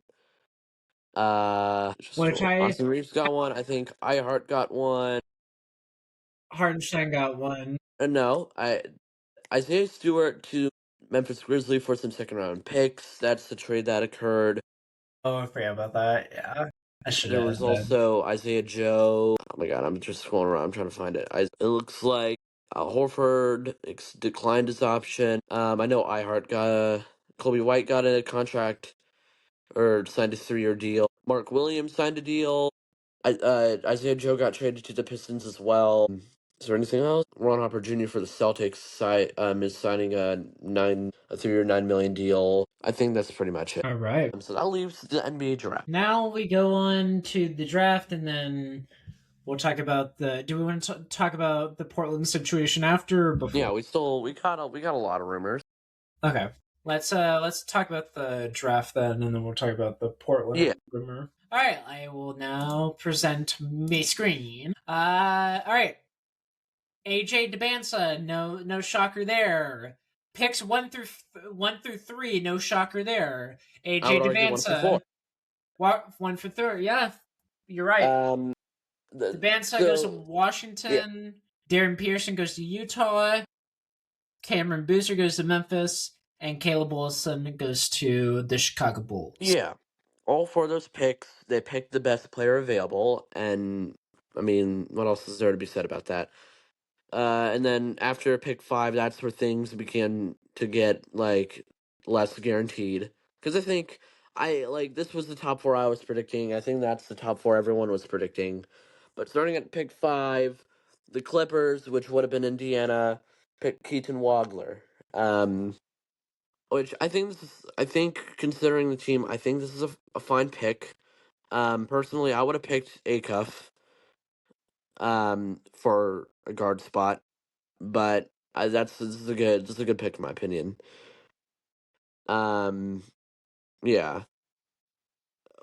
Just Which I Austin Reeves got one. I think iHeart got one. Hardenstein got one. No, I Isaiah Stewart to Memphis Grizzlies for some second round picks. That's the trade that occurred. Oh, I forgot about that. Yeah, I should There have was had that. also Isaiah Joe. Oh my god, I'm just scrolling around. I'm trying to find it. It looks like Horford declined his option. I know iHeart got Kobe White got a contract or signed a 3-year deal. Mark Williams signed a deal. Isaiah Joe got traded to the Pistons as well. Is there anything else? Ron Harper Jr. for the Celtics is signing a 3-year $9 million deal. I think that's pretty much it. All right. So that leaves the NBA draft. Now we go on to the draft, and then we'll talk about the. Do we want to talk about the Portland situation after or before? Yeah, we got a lot of rumors. Okay. Let's talk about the draft then, and then we'll talk about the Portland Yeah. rumor. All right, I will now present my screen. All right. AJ DeBansa, no shocker there. Picks 1 through 3, no shocker there. I would AJ argue 1 for 4. DeBansa, 1 for 3. Yeah, you're right. DeBansa goes to Washington. Yeah. Darren Pearson goes to Utah. Cameron Boozer goes to Memphis. And Caleb Wilson goes to the Chicago Bulls. Yeah. All 4 of those picks, they picked the best player available, and I mean, what else is there to be said about that? And then after pick 5, that's where things began to get like less guaranteed. Because I think this was the top 4 I was predicting. I think that's the top 4 everyone was predicting. But starting at pick 5, the Clippers, which would have been Indiana, picked Keaton Wagler. Which I think considering the team, I think this is a fine pick. Personally, I would have picked Acuff for a guard spot, but this is a good pick in my opinion. Um, yeah.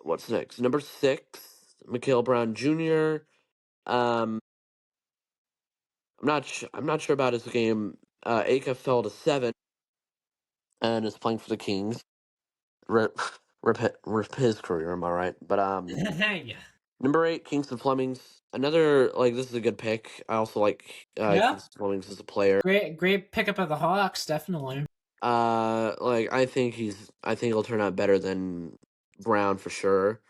What's next? Number 6, Mikhail Brown Jr. Um, I'm not sure about his game. Acuff fell to 7 and is playing for the Kings. Rip, rip his career. Am I right? But Yeah. number 8, Kingston Flemings. Another this is a good pick. I also like Yeah. Kingston Flemings as a player. Great pickup of the Hawks, definitely. I think he'll turn out better than Brown for sure.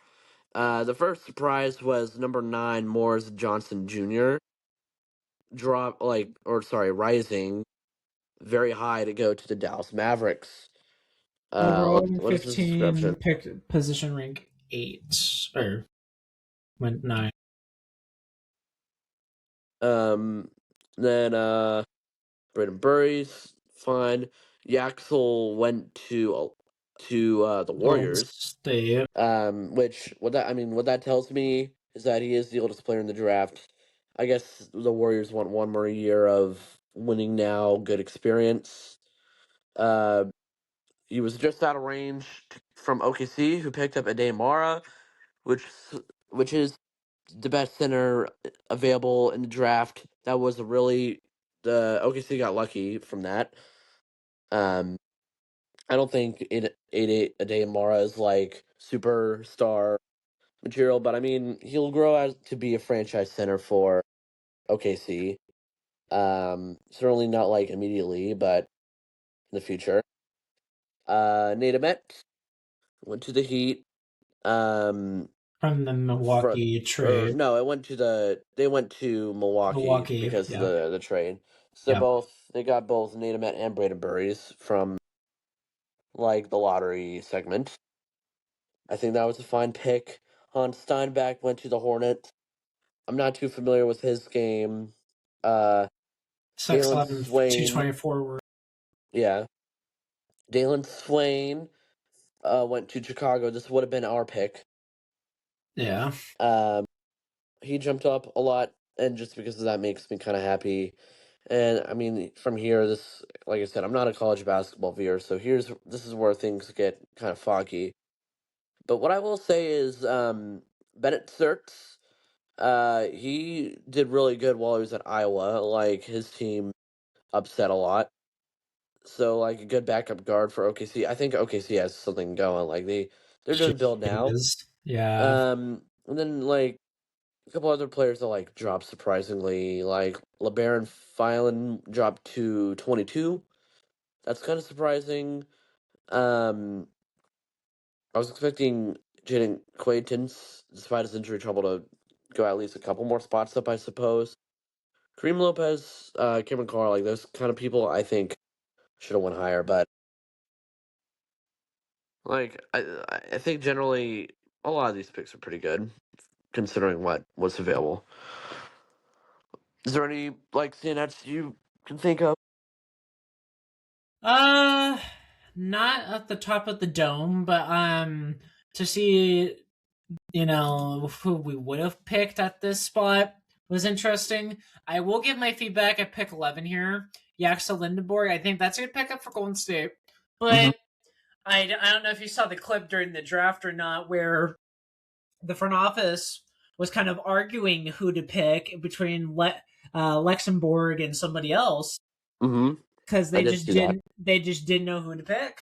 The first surprise was number 9, Morris Johnson Jr. Rising very high to go to the Dallas Mavericks. Overall, What is his 15, description? picked position rank 8 or went 9. Then Braden Burry's fine. Yaxel went to the Warriors. State. What that tells me is that he is the oldest player in the draft. I guess the Warriors want one more year of winning now, good experience. He was just out of range from OKC, who picked up Ade Mara, which which is the best center available in the draft. That was the OKC got lucky from that. I don't think Ade Mara is like superstar material, but I mean he'll grow out to be a franchise center for OKC. Certainly not like immediately, but in the future. Nate Met went to the Heat. From the Milwaukee trade. No, they went to Milwaukee Milwaukee, because of yeah. the trade. So Yeah. they got both Nate Met and Braden Burries from like the lottery segment. I think that was a fine pick. Hans Steinbach went to the Hornets. I'm not too familiar with his game. Uh, Dalen 6'11", Swain, 224. yeah, Dalen Swain went to Chicago. This would have been our pick. Yeah. He jumped up a lot, and just because of that makes me kind of happy. And I mean, from here, like I said, I'm not a college basketball viewer, so this is where things get kind of foggy. But what I will say is, Bennett Certs, he did really good while he was at Iowa. Like his team upset a lot, so like a good backup guard for OKC. I think OKC has something going. Like they're doing build now. Yeah. And then like a couple other players that like dropped surprisingly, like LeBaron Filan dropped to 22. That's kind of surprising. Um, I was expecting Jaden Quaintance, despite his injury trouble, to go at least a couple more spots up, I suppose. Kareem Lopez, Cameron Carr, like those kind of people, I think should have went higher. But like, I think generally a lot of these picks are pretty good considering what was available. Is there any like standouts you can think of? Uh, not at the top of the dome, but to see, who we would have picked at this spot was interesting. I will give my feedback at pick 11 here. Yaxel Lindenborg. I think that's a good pickup for Golden State. Mm-hmm. But I don't know if you saw the clip during the draft or not, where the front office was kind of arguing who to pick between Luxembourg and somebody else Mm-hmm. because I did see that. they just didn't know who to pick.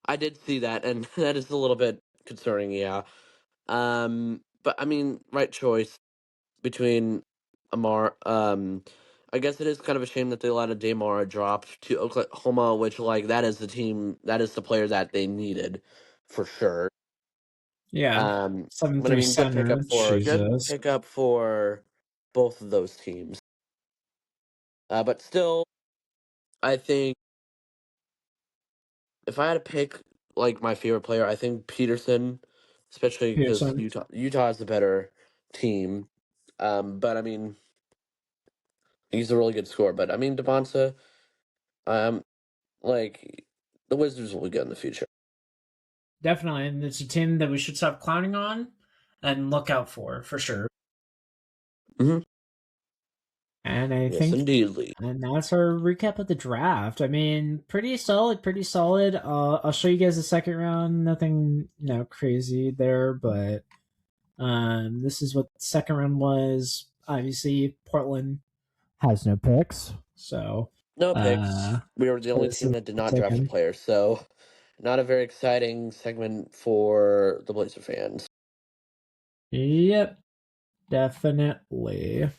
I did see that, and that is a little bit concerning. Yeah. But I mean, right choice between Amar. I guess it is kind of a shame that they allowed Damar drop to Oklahoma, which like that is the team, that is the player that they needed for sure. Yeah, But I 7-3 mean, center. good Jesus. pickup for both of those teams. But still, I think if I had to pick like my favorite player, I think Peterson, especially because Pearson. Utah is the better team. But I mean, he's a really good scorer. But I mean, Devonta, um, like the Wizards will be good in the future. Definitely, and it's a team that we should stop clowning on and look out for sure. Mm-hmm. And I Yes, think, indeedly. and that's our recap of the draft. I mean, pretty solid, pretty solid. I'll show you guys the second round. Nothing, crazy there, but this is what the second round was. Obviously, Portland has no picks, so No picks. uh, We were the only this team is that did not draft a taken. player, so not a very exciting segment for the Blazer fans. Yep, definitely.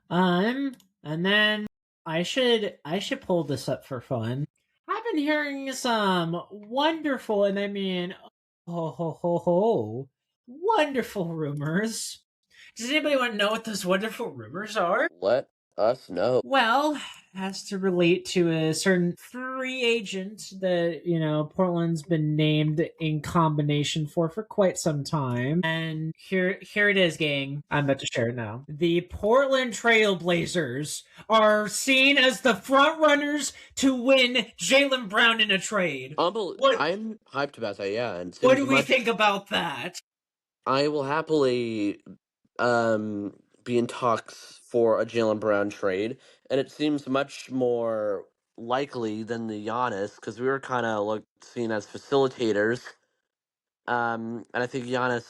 And then I should pull this up for fun. I've been hearing some wonderful, and I mean, wonderful rumors. Does anybody want to know what those wonderful rumors are? Let us know. Well, has to relate to a certain free agent that Portland's been named in combination for quite some time. And here it is, gang. I'm about to share it now. The Portland Trailblazers are seen as the front runners to win Jaylen Brown in a trade. I'm hyped about that. Yeah, and What seems do we much. think about that? I will happily be in talks for a Jaylen Brown trade, and it seems much more likely than the Giannis because we were kind of seen as facilitators. And I think Giannis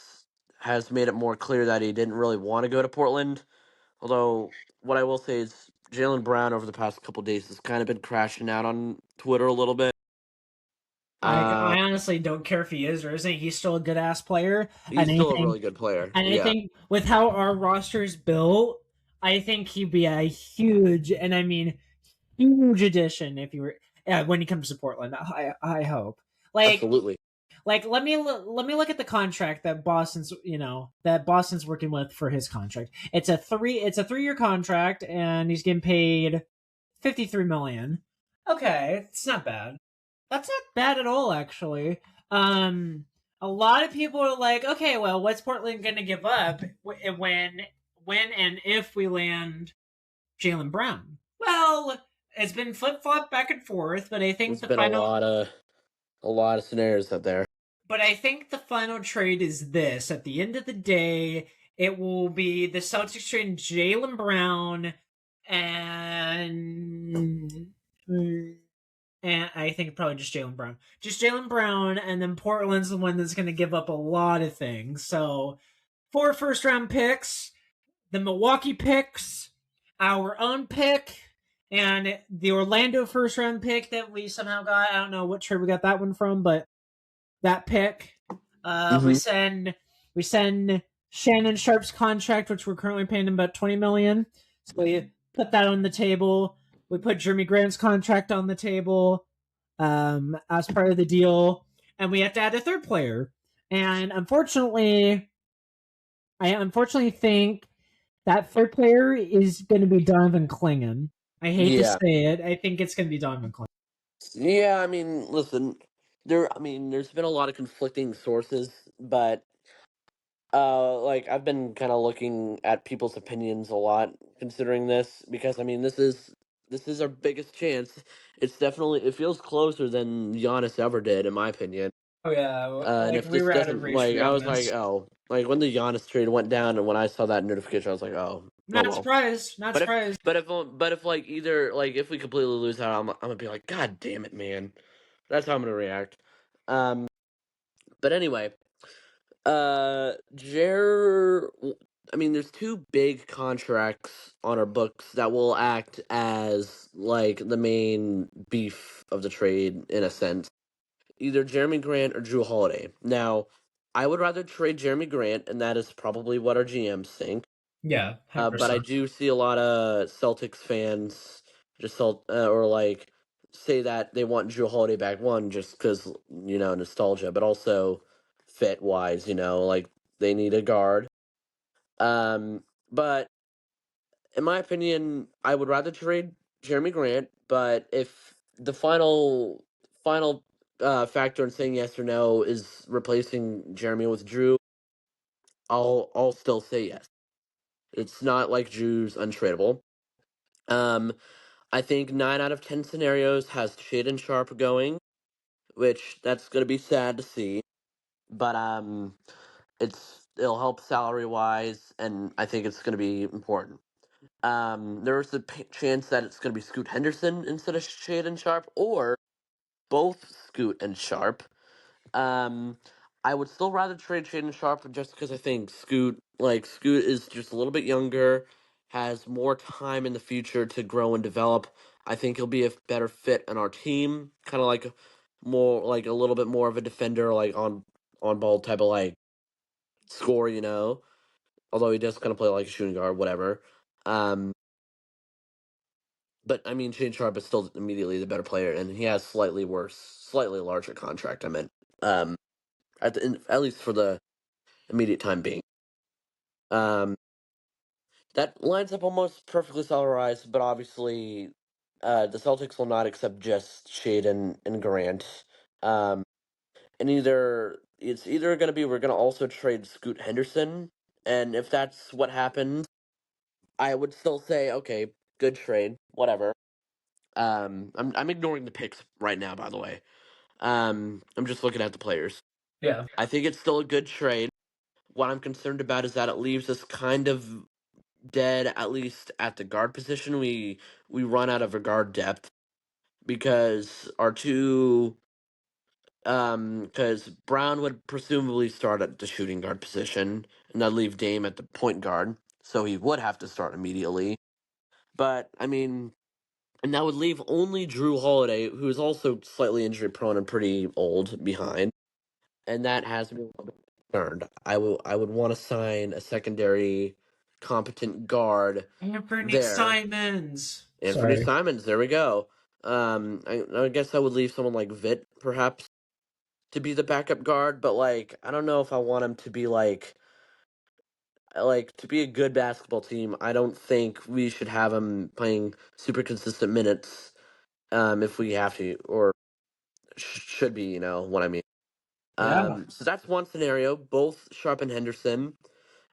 has made it more clear that he didn't really want to go to Portland. Although what I will say is Jaylen Brown over the past couple days has kind of been crashing out on Twitter a little bit. I honestly don't care if he is or isn't. He's still a good ass player, He's and still a really good player. I Yeah, think with how our roster is built, I think he'd be a huge, and I mean huge addition if you were when he comes to Portland. I hope. absolutely. Let me look at the contract that Boston's working with for his contract. It's a 3-year contract, and he's getting paid $53 million. Okay, it's not bad. That's not bad at all, actually. A lot of people are like, okay, well, what's Portland going to give up when and if we land Jaylen Brown? Well, it's been flip flop back and forth, but I think There's been a lot of scenarios out there. the final trade is this. At the end of the day, it will be the Celtics trading Jaylen Brown and and I think probably just Jaylen Brown. Just Jaylen Brown, and then Portland's the one that's going to give up a lot of things. So, 4 first round picks, the Milwaukee picks, our own pick, and the Orlando first round pick that we somehow got. I don't know what trade we got that one from, but that pick. Mm-hmm. We send Shannon Sharp's contract, which we're currently paying him about $20 million. So we put that on the table. We put Jeremy Grant's contract on the table as part of the deal. and we have to add a third player. And unfortunately, I unfortunately think that third player is going to be Donovan Clingan. I hate to Yeah. say it. I think it's going to be Donovan Clingan. Yeah, I mean, listen, there's been a lot of conflicting sources, but like I've been kind of looking at people's opinions a lot considering this because I mean, this is our biggest chance. It's definitely it feels closer than Giannis ever did in my opinion. Oh yeah, And like if we this were out of doesn't reach for like I was like, Giannis. oh, like when the Giannis trade went down and when I saw that notification I was like, oh, oh Not well. surprised. Not But if surprised. but if like either like if we completely lose out, I'm gonna be like, God damn it, man. That's how I'm gonna react. Um, but anyway, Jer. I mean, there's two big contracts on our books that will act as like the main beef of the trade in a sense. Either Jeremy Grant or Drew Holiday. Now, I would rather trade Jeremy Grant, and that is probably what our GMs think. Yeah, 100%. But I do see a lot of Celtics fans or like say that they want Drew Holiday back one just because nostalgia, but also fit wise, like they need a guard. But in my opinion, I would rather trade Jeremy Grant. But if the final factor in saying yes or no is replacing Jeremy with Drew, I'll still say yes. It's not like Drew's untradeable. Um, I think 9 out of 10 scenarios has Shaden Sharp going, which that's gonna be sad to see. But it'll help salary wise, and I think it's gonna be important. There's a chance that it's gonna be Scoot Henderson instead of Shaden Sharp, or both Scoot and Sharp. Um, I would still rather trade Shaden Sharp just because I think Scoot is just a little bit younger, has more time in the future to grow and develop. I think he'll be a better fit on our team, kind of like more like a little bit more of a defender, like on ball type of like score. Although he does kind of play like a shooting guard, whatever. Um, but I mean, Shaden Sharp is still immediately the better player, and he has slightly larger contract. I meant. Um, at least for the immediate time being. Um, that lines up almost perfectly salarized, but obviously, the Celtics will not accept just Shaden and Grant. Um, and it's either going to be we're going to also trade Scoot Henderson, and if that's what happens, I would still say okay, good trade, whatever. I'm ignoring the picks right now, by the way. I'm just looking at the players. Yeah. I think it's still a good trade. What I'm concerned about is that it leaves us kind of dead, at least at the guard position. We run out of a guard depth because our two because Brown would presumably start at the shooting guard position, and that'd leave Dame at the point guard, so he would have to start immediately. But I mean, and that would leave only Drew Holiday, who is also slightly injury prone and pretty old, behind, and that has me a little bit concerned. I would want to sign a secondary competent guard Anthony there. Simons. Anthony Sorry. Simons, there we go. I guess I would leave someone like Vit perhaps to be the backup guard, but like I don't know if I want him to be like to be a good basketball team. I don't think we should have him playing super consistent minutes. If we have to or should be, what I mean. Yeah. So that's one scenario. Both Sharp and Henderson.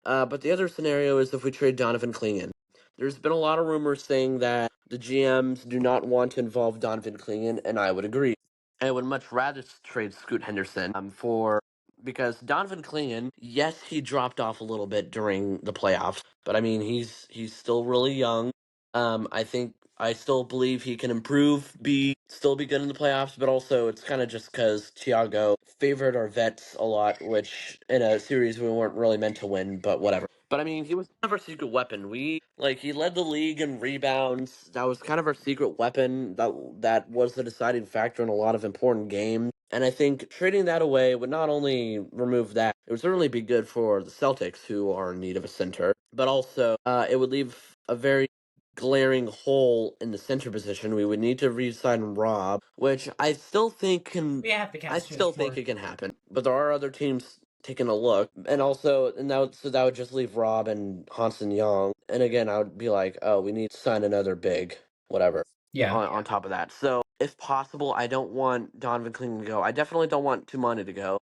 But the other scenario is if we trade Donovan Clingan. There's been a lot of rumors saying that the GMs do not want to involve Donovan Clingan, and I would agree. I would much rather trade Scoot Henderson for because Donovan Clingan, yes, he dropped off a little bit during the playoffs, but I mean he's still really young. I think I still believe he can improve, be still be good in the playoffs, but also it's kind of just because Thiago favored our vets a lot, which in a series we weren't really meant to win, but whatever. But I mean, he was kind of our secret weapon. He led the league in rebounds. That was kind of our secret weapon. That was the deciding factor in a lot of important games. And I think trading that away would not only remove that, it would certainly be good for the Celtics, who are in need of a center, but also it would leave a very glaring hole in the center position. We would need to re-sign Rob, which We have to I catch still his think for. it can happen. But there are other teams taking a look, and also, so that would just leave Rob and Hanson Young. And again, I would be like, oh, we need to sign another big whatever. Yeah. On top of that, so if possible, I don't want Donovan Clingan to go. I definitely don't want Tumani to go.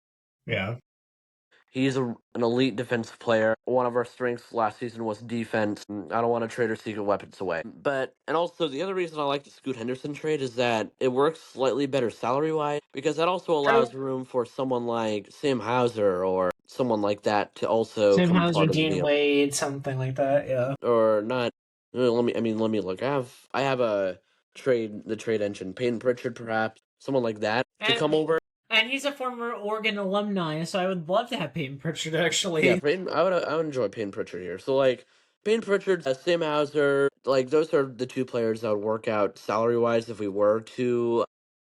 Yeah. He's an elite defensive player. One of our strengths last season was defense. I don't want to trade our secret weapons away. And also, the other reason I like the Scoot Henderson trade is that it works slightly better salary wise because that also True. allows room for someone like Sam Hauser or someone like that to also Sam come Hauser, part of the Dean deal. Wade, something like that. Yeah. Or not. Let me look. I have the trade engine. Peyton Pritchard, perhaps someone like that to come over. And he's a former Oregon alumni, so I would love to have Peyton Pritchard actually. Yeah, Peyton. I would enjoy Peyton Pritchard here. So like Peyton Pritchard, Sam Hauser, like those are the two players that would work out salary wise if we were to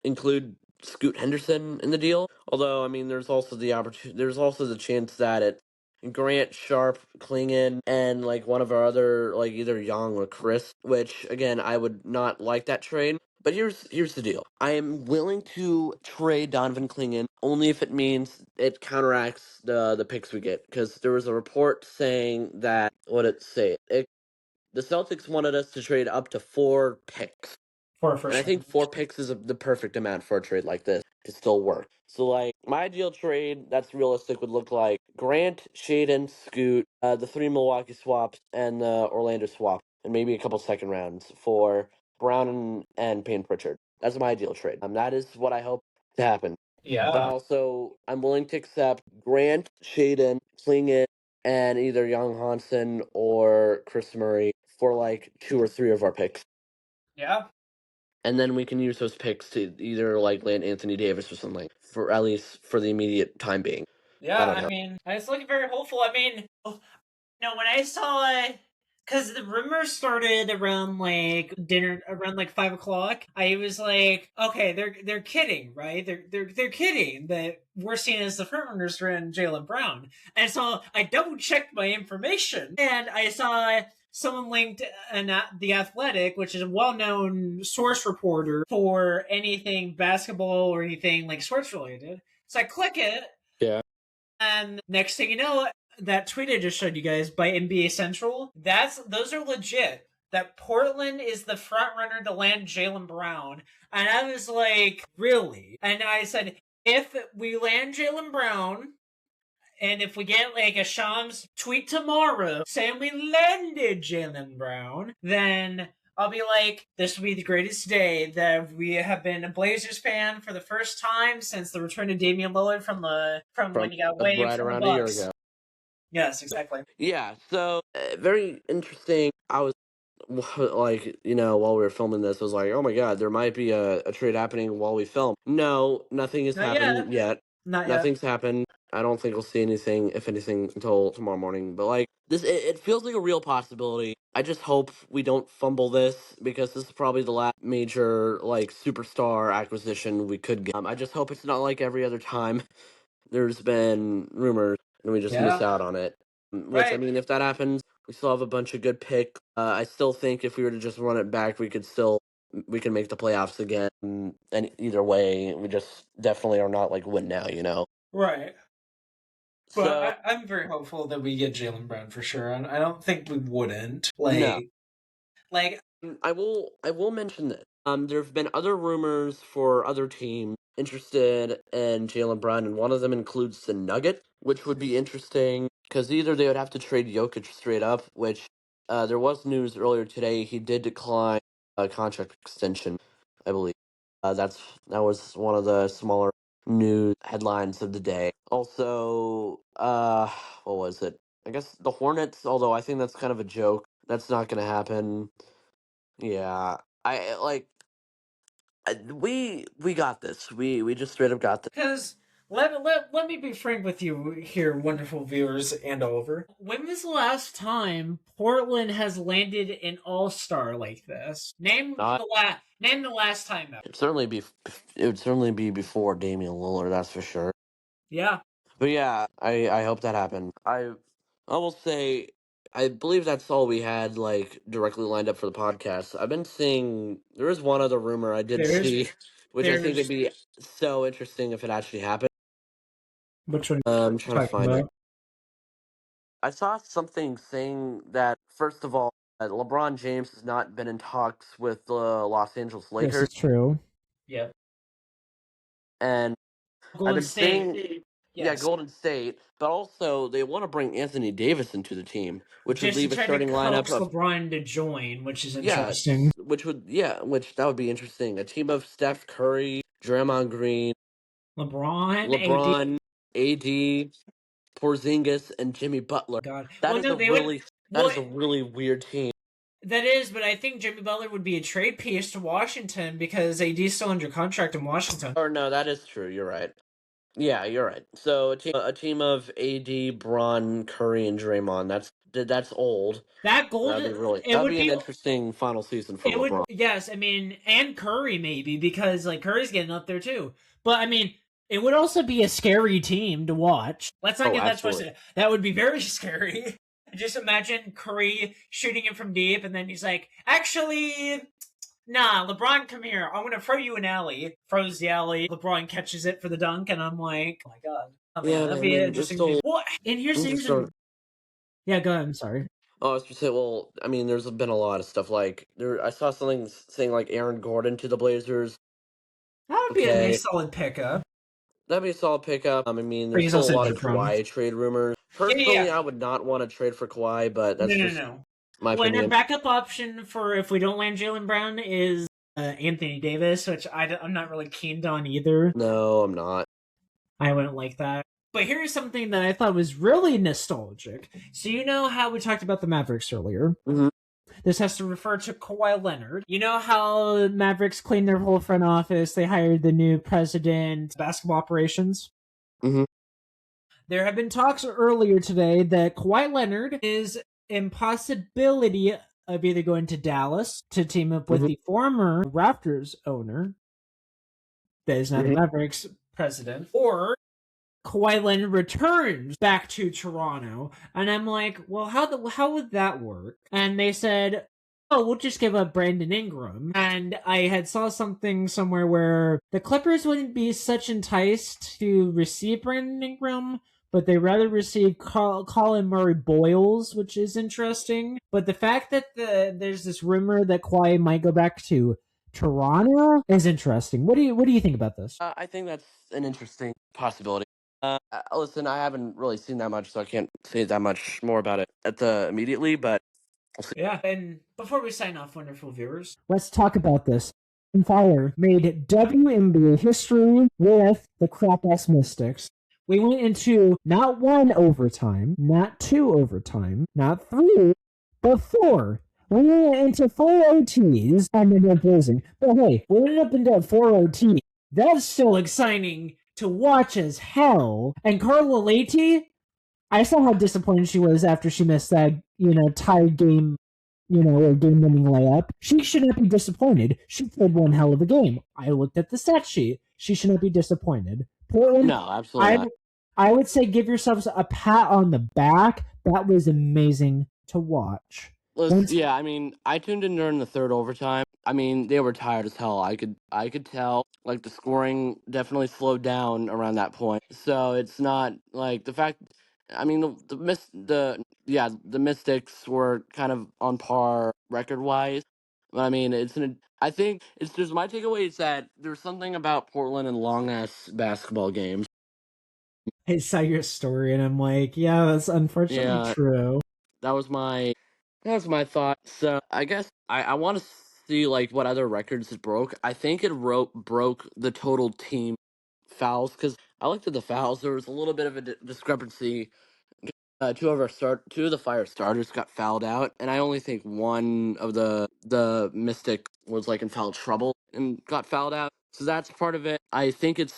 include Scoot Henderson in the deal. Although, I mean, there's also the opportunity. There's also the chance that it Grant, Sharp, Klingon, and like one of our other like either Young or Chris. Which again, I would not like that trade. But here's the deal. I am willing to trade Donovan Klingon only if it means it counteracts the picks we get. Because there was a report saying that what it say it the Celtics wanted us to trade up to 4 picks. For a And I first think round. 4 picks is the perfect amount for a trade like this to still work. So, like, my ideal trade that's realistic would look like Grant, Shaden, Scoot, the 3 Milwaukee swaps, and the Orlando swap, and maybe a couple second rounds for Brown and Payne Pritchard. That's my ideal trade. That is what I hope to happen. But Yeah. also, I'm willing to accept Grant, Shaden, Klingon, and either Young Hansen or Chris Murray for like 2 or 3 of our picks. Yeah. And then we can use those picks to either like land Anthony Davis or something for at least for the immediate time being. Yeah, I don't I know. mean, I was looking very hopeful. I mean, when I saw, because the rumors started around like dinner, around like 5 o'clock. I was like, okay, they're kidding, right? They're kidding that we're seen as the front runners for Jaylen Brown. And so I double checked my information, and I saw someone linked the Athletic, which is a well-known source reporter for anything basketball or anything like sports related. So I click it, Yeah. and next thing you know, that tweet I just showed you guys by NBA Central, those are legit. That Portland is the front runner to land Jaylen Brown. And I was like, really? And I said, if we land Jaylen Brown, and if we get like a Shams tweet tomorrow saying we landed Jaylen Brown, then I'll be like, this will be the greatest day that we have been a Blazers fan for the first time since the return of Damian Lillard from From when he got waived right from the around a year Bucks. ago. Yes, exactly. Yeah. So very interesting. I was like, while we were filming this, I was like, oh my god, there might be a trade happening while we film. No, nothing has Not happened yet. yet. Not yet. Nothing's happened. I don't think we'll see anything, if anything, until tomorrow morning. But like this, it feels like a real possibility. I just hope we don't fumble this because this is probably the last major like superstar acquisition we could get. I just hope it's not like every other time there's been rumors and we just miss Yeah. out on it. Which I Right. mean, if that happens, we still have a bunch of good picks. I still think if we were to just run it back, we can make the playoffs again. And either way, we just definitely are not like win now. Right. But So I'm very hopeful that we get Jaylen Brown for sure. And I don't think we wouldn't. no, Like I will mention this. There have been other rumors for other teams interested in Jaylen Brown, and one of them includes the Nuggets, which would be interesting because either they would have to trade Jokic straight up, which there was news earlier today he did decline a contract extension, I believe. That was one of the smaller news headlines of the day. Also, what was it? I guess the Hornets, although I think that's kind of a joke. That's not going to happen. Yeah, I like we got this. We just straight up got this. because let me be frank with you here, wonderful viewers and Oliver. When was the last time Portland has landed an all-star like this? Not Name the last time ever. it would certainly be before Damian Lillard, that's for sure. Yeah. But yeah, I hope that happened. I will say I believe that's all we had like directly lined up for the podcast. I've been seeing there is one other rumor I did There's see, which I think would there's be so interesting if it actually happened. which one I'm are trying you to talking find it. about? I saw something saying that first of all, LeBron James has not been in talks with the Los Angeles This Lakers, is true. Yeah. and I've Golden been State. seeing, yeah, Yes. Golden State, but also they want to bring Anthony Davis into the team, which would Just to leave a try to starting lineup coax of LeBron to join, which is yeah, interesting. which that would be interesting. A team of Steph Curry, Draymond Green, LeBron, AD. LeBron, AD, Porzingis, and Jimmy Butler. God. That Well, is no, a they would. really that Well, is a really weird team. that is, but I think Jimmy Butler would be a trade piece to Washington because AD's still under contract in Washington. Or no, that is true. You're right. Yeah, you're right. So a team of AD, Braun, Curry, and Draymond. That's old. That gold, That it would would be an be. interesting final season for It would, LeBron. yes. I mean, and Curry maybe because like Curry's getting up there too. But I mean, it would also be a scary team to watch. Let's not Oh, get that absolutely. twisted. That would be very scary. Just imagine Curry shooting it from deep, and then he's like, "Actually, nah, LeBron, come here. I'm gonna throw you an alley." Throws the alley. LeBron catches it for the dunk, and I'm like, "Oh my god, oh man, Yeah, that'd I be mean, there's interesting." still. Well, and here's I'm the just reason. Yeah, go ahead. I'm sorry. Oh, I was just say, well, I mean, there's been a lot of stuff like there. I saw something saying like Aaron Gordon to the Blazers. That would be a Okay, nice solid pickup. that'd be a solid pickup. I mean, But there's he's still a also lot of injured prone. Kawhi trade rumors. Yeah, yeah, Personally, yeah. I would not want to trade for Kawhi, but No, that's no, just no. my Well, and our opinion. backup option for if we don't land Jalen Brown is Anthony Davis, which I'm not really keen on either. No, I'm not. I wouldn't like that. But here's something that I thought was really nostalgic. So you know how we talked about the Mavericks earlier? Mm-hmm. This has to refer to Kawhi Leonard. You know how Mavericks cleaned their whole front office? They hired the new president, basketball operations. Mm-hmm. There have been talks earlier today that Kawhi Leonard is impossibility of either going to Dallas to team up with Mm-hmm. the former Raptors owner, that is now the Mm-hmm. Mavericks president, or Kawhi Leonard returns back to Toronto. And I'm like, well, how would that work? And they said, oh, we'll just give up Brandon Ingram. And I had saw something somewhere where the Clippers wouldn't be such enticed to receive Brandon Ingram, but they rather receive Colin Murray Boyles, which is interesting. But the fact that there's this rumor that Kawhi might go back to Toronto is interesting. What do you think about this? I think that's an interesting possibility. Listen, I haven't really seen that much, so I can't say that much more about it at the immediately. But we'll see. Yeah. And before we sign off, wonderful viewers, let's talk about this. Fire made WNBA history with the crap ass Mystics. We went into not one overtime, not two overtime, not three, but four. We went into four OTs and ended up losing. But hey, we ended up into four OTs. That's still exciting to watch as hell. And Carla Leite, I saw how disappointed she was after she missed that, tied game, a game-winning layup. She should not be disappointed. She played one hell of a game. I looked at the stat sheet. She should not be disappointed. Portland, No, absolutely not. I would say give yourselves a pat on the back. That was amazing to watch. Yeah, I mean, I tuned in during the third overtime. I mean, they were tired as hell. I could tell. Like the scoring definitely slowed down around that point. So it's not like the fact. I mean, the Mystics were kind of on par record wise. But I mean, I think it's just my takeaway is that there's something about Portland and long ass basketball games. I saw your story and I'm like, yeah, that's unfortunately Yeah, true. that was my thought. So I guess I want to see like what other records it broke. I think it broke the total team fouls because I looked at the fouls. There was a little bit of a discrepancy. Two of the Fire starters got fouled out, and I only think one of the Mystic was like in foul trouble and got fouled out. So that's part of it. I think it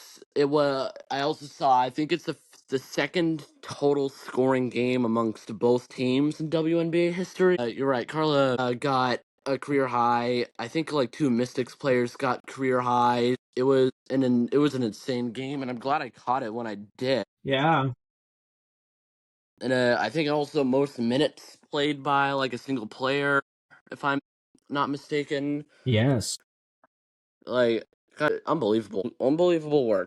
was. I also saw. I think it's the second total scoring game amongst both teams in WNBA history. You're right. Carla got a career high. I think like two Mystics players got career highs. It was an insane game, and I'm glad I caught it when I did. Yeah. And I think also most minutes played by like a single player, if I'm not mistaken. Yes. Like, unbelievable work.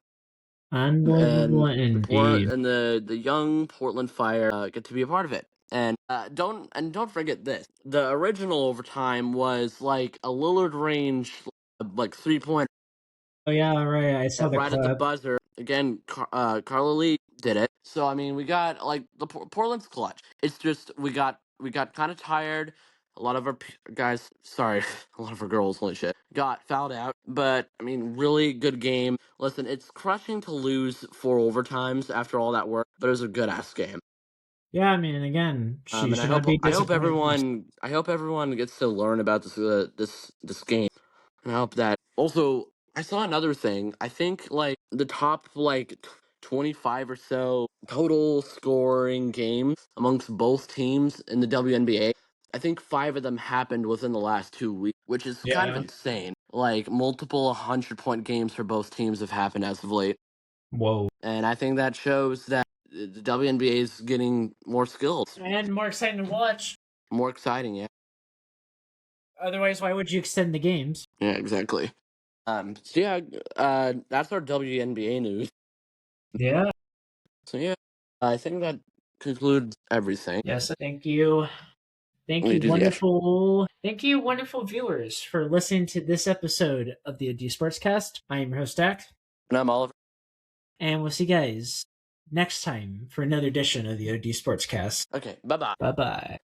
Unbelievable And indeed. the young Portland Fire get to be a part of it. And don't forget this: the original overtime was like a Lillard range, like 3 point Oh yeah, right. I saw the right at the clip. buzzer. Again, Carla Lee did it. So I mean, we got like the Portland's clutch. It's just we got kind of tired. A lot of our guys, sorry, a lot of our girls, holy shit, got fouled out. But I mean, really good game. Listen, it's crushing to lose 4 overtimes after all that work, but it was a good ass game. Yeah, I mean, again, she And I should not hope be I hope disappointed. everyone gets to learn about this game. And I hope that also I saw another thing. I think like the top like 25 or so total scoring games amongst both teams in the WNBA. I think 5 of them happened within the last 2 weeks, which is kind of Yeah. insane. Like multiple 100-point games for both teams have happened as of late. Whoa. And I think that shows that the WNBA is getting more skilled, And more exciting to watch. more exciting. Yeah, Otherwise, why would you extend the games? yeah, exactly. So yeah, that's our WNBA news. Yeah. So yeah, I think that concludes everything. Yes, thank you. Thank We you, do the extra. wonderful viewers, for listening to this episode of the OD Sportscast. I am your host, Dak, And I'm Oliver. and we'll see you guys next time for another edition of the OD Sportscast. Okay, bye bye. Bye bye.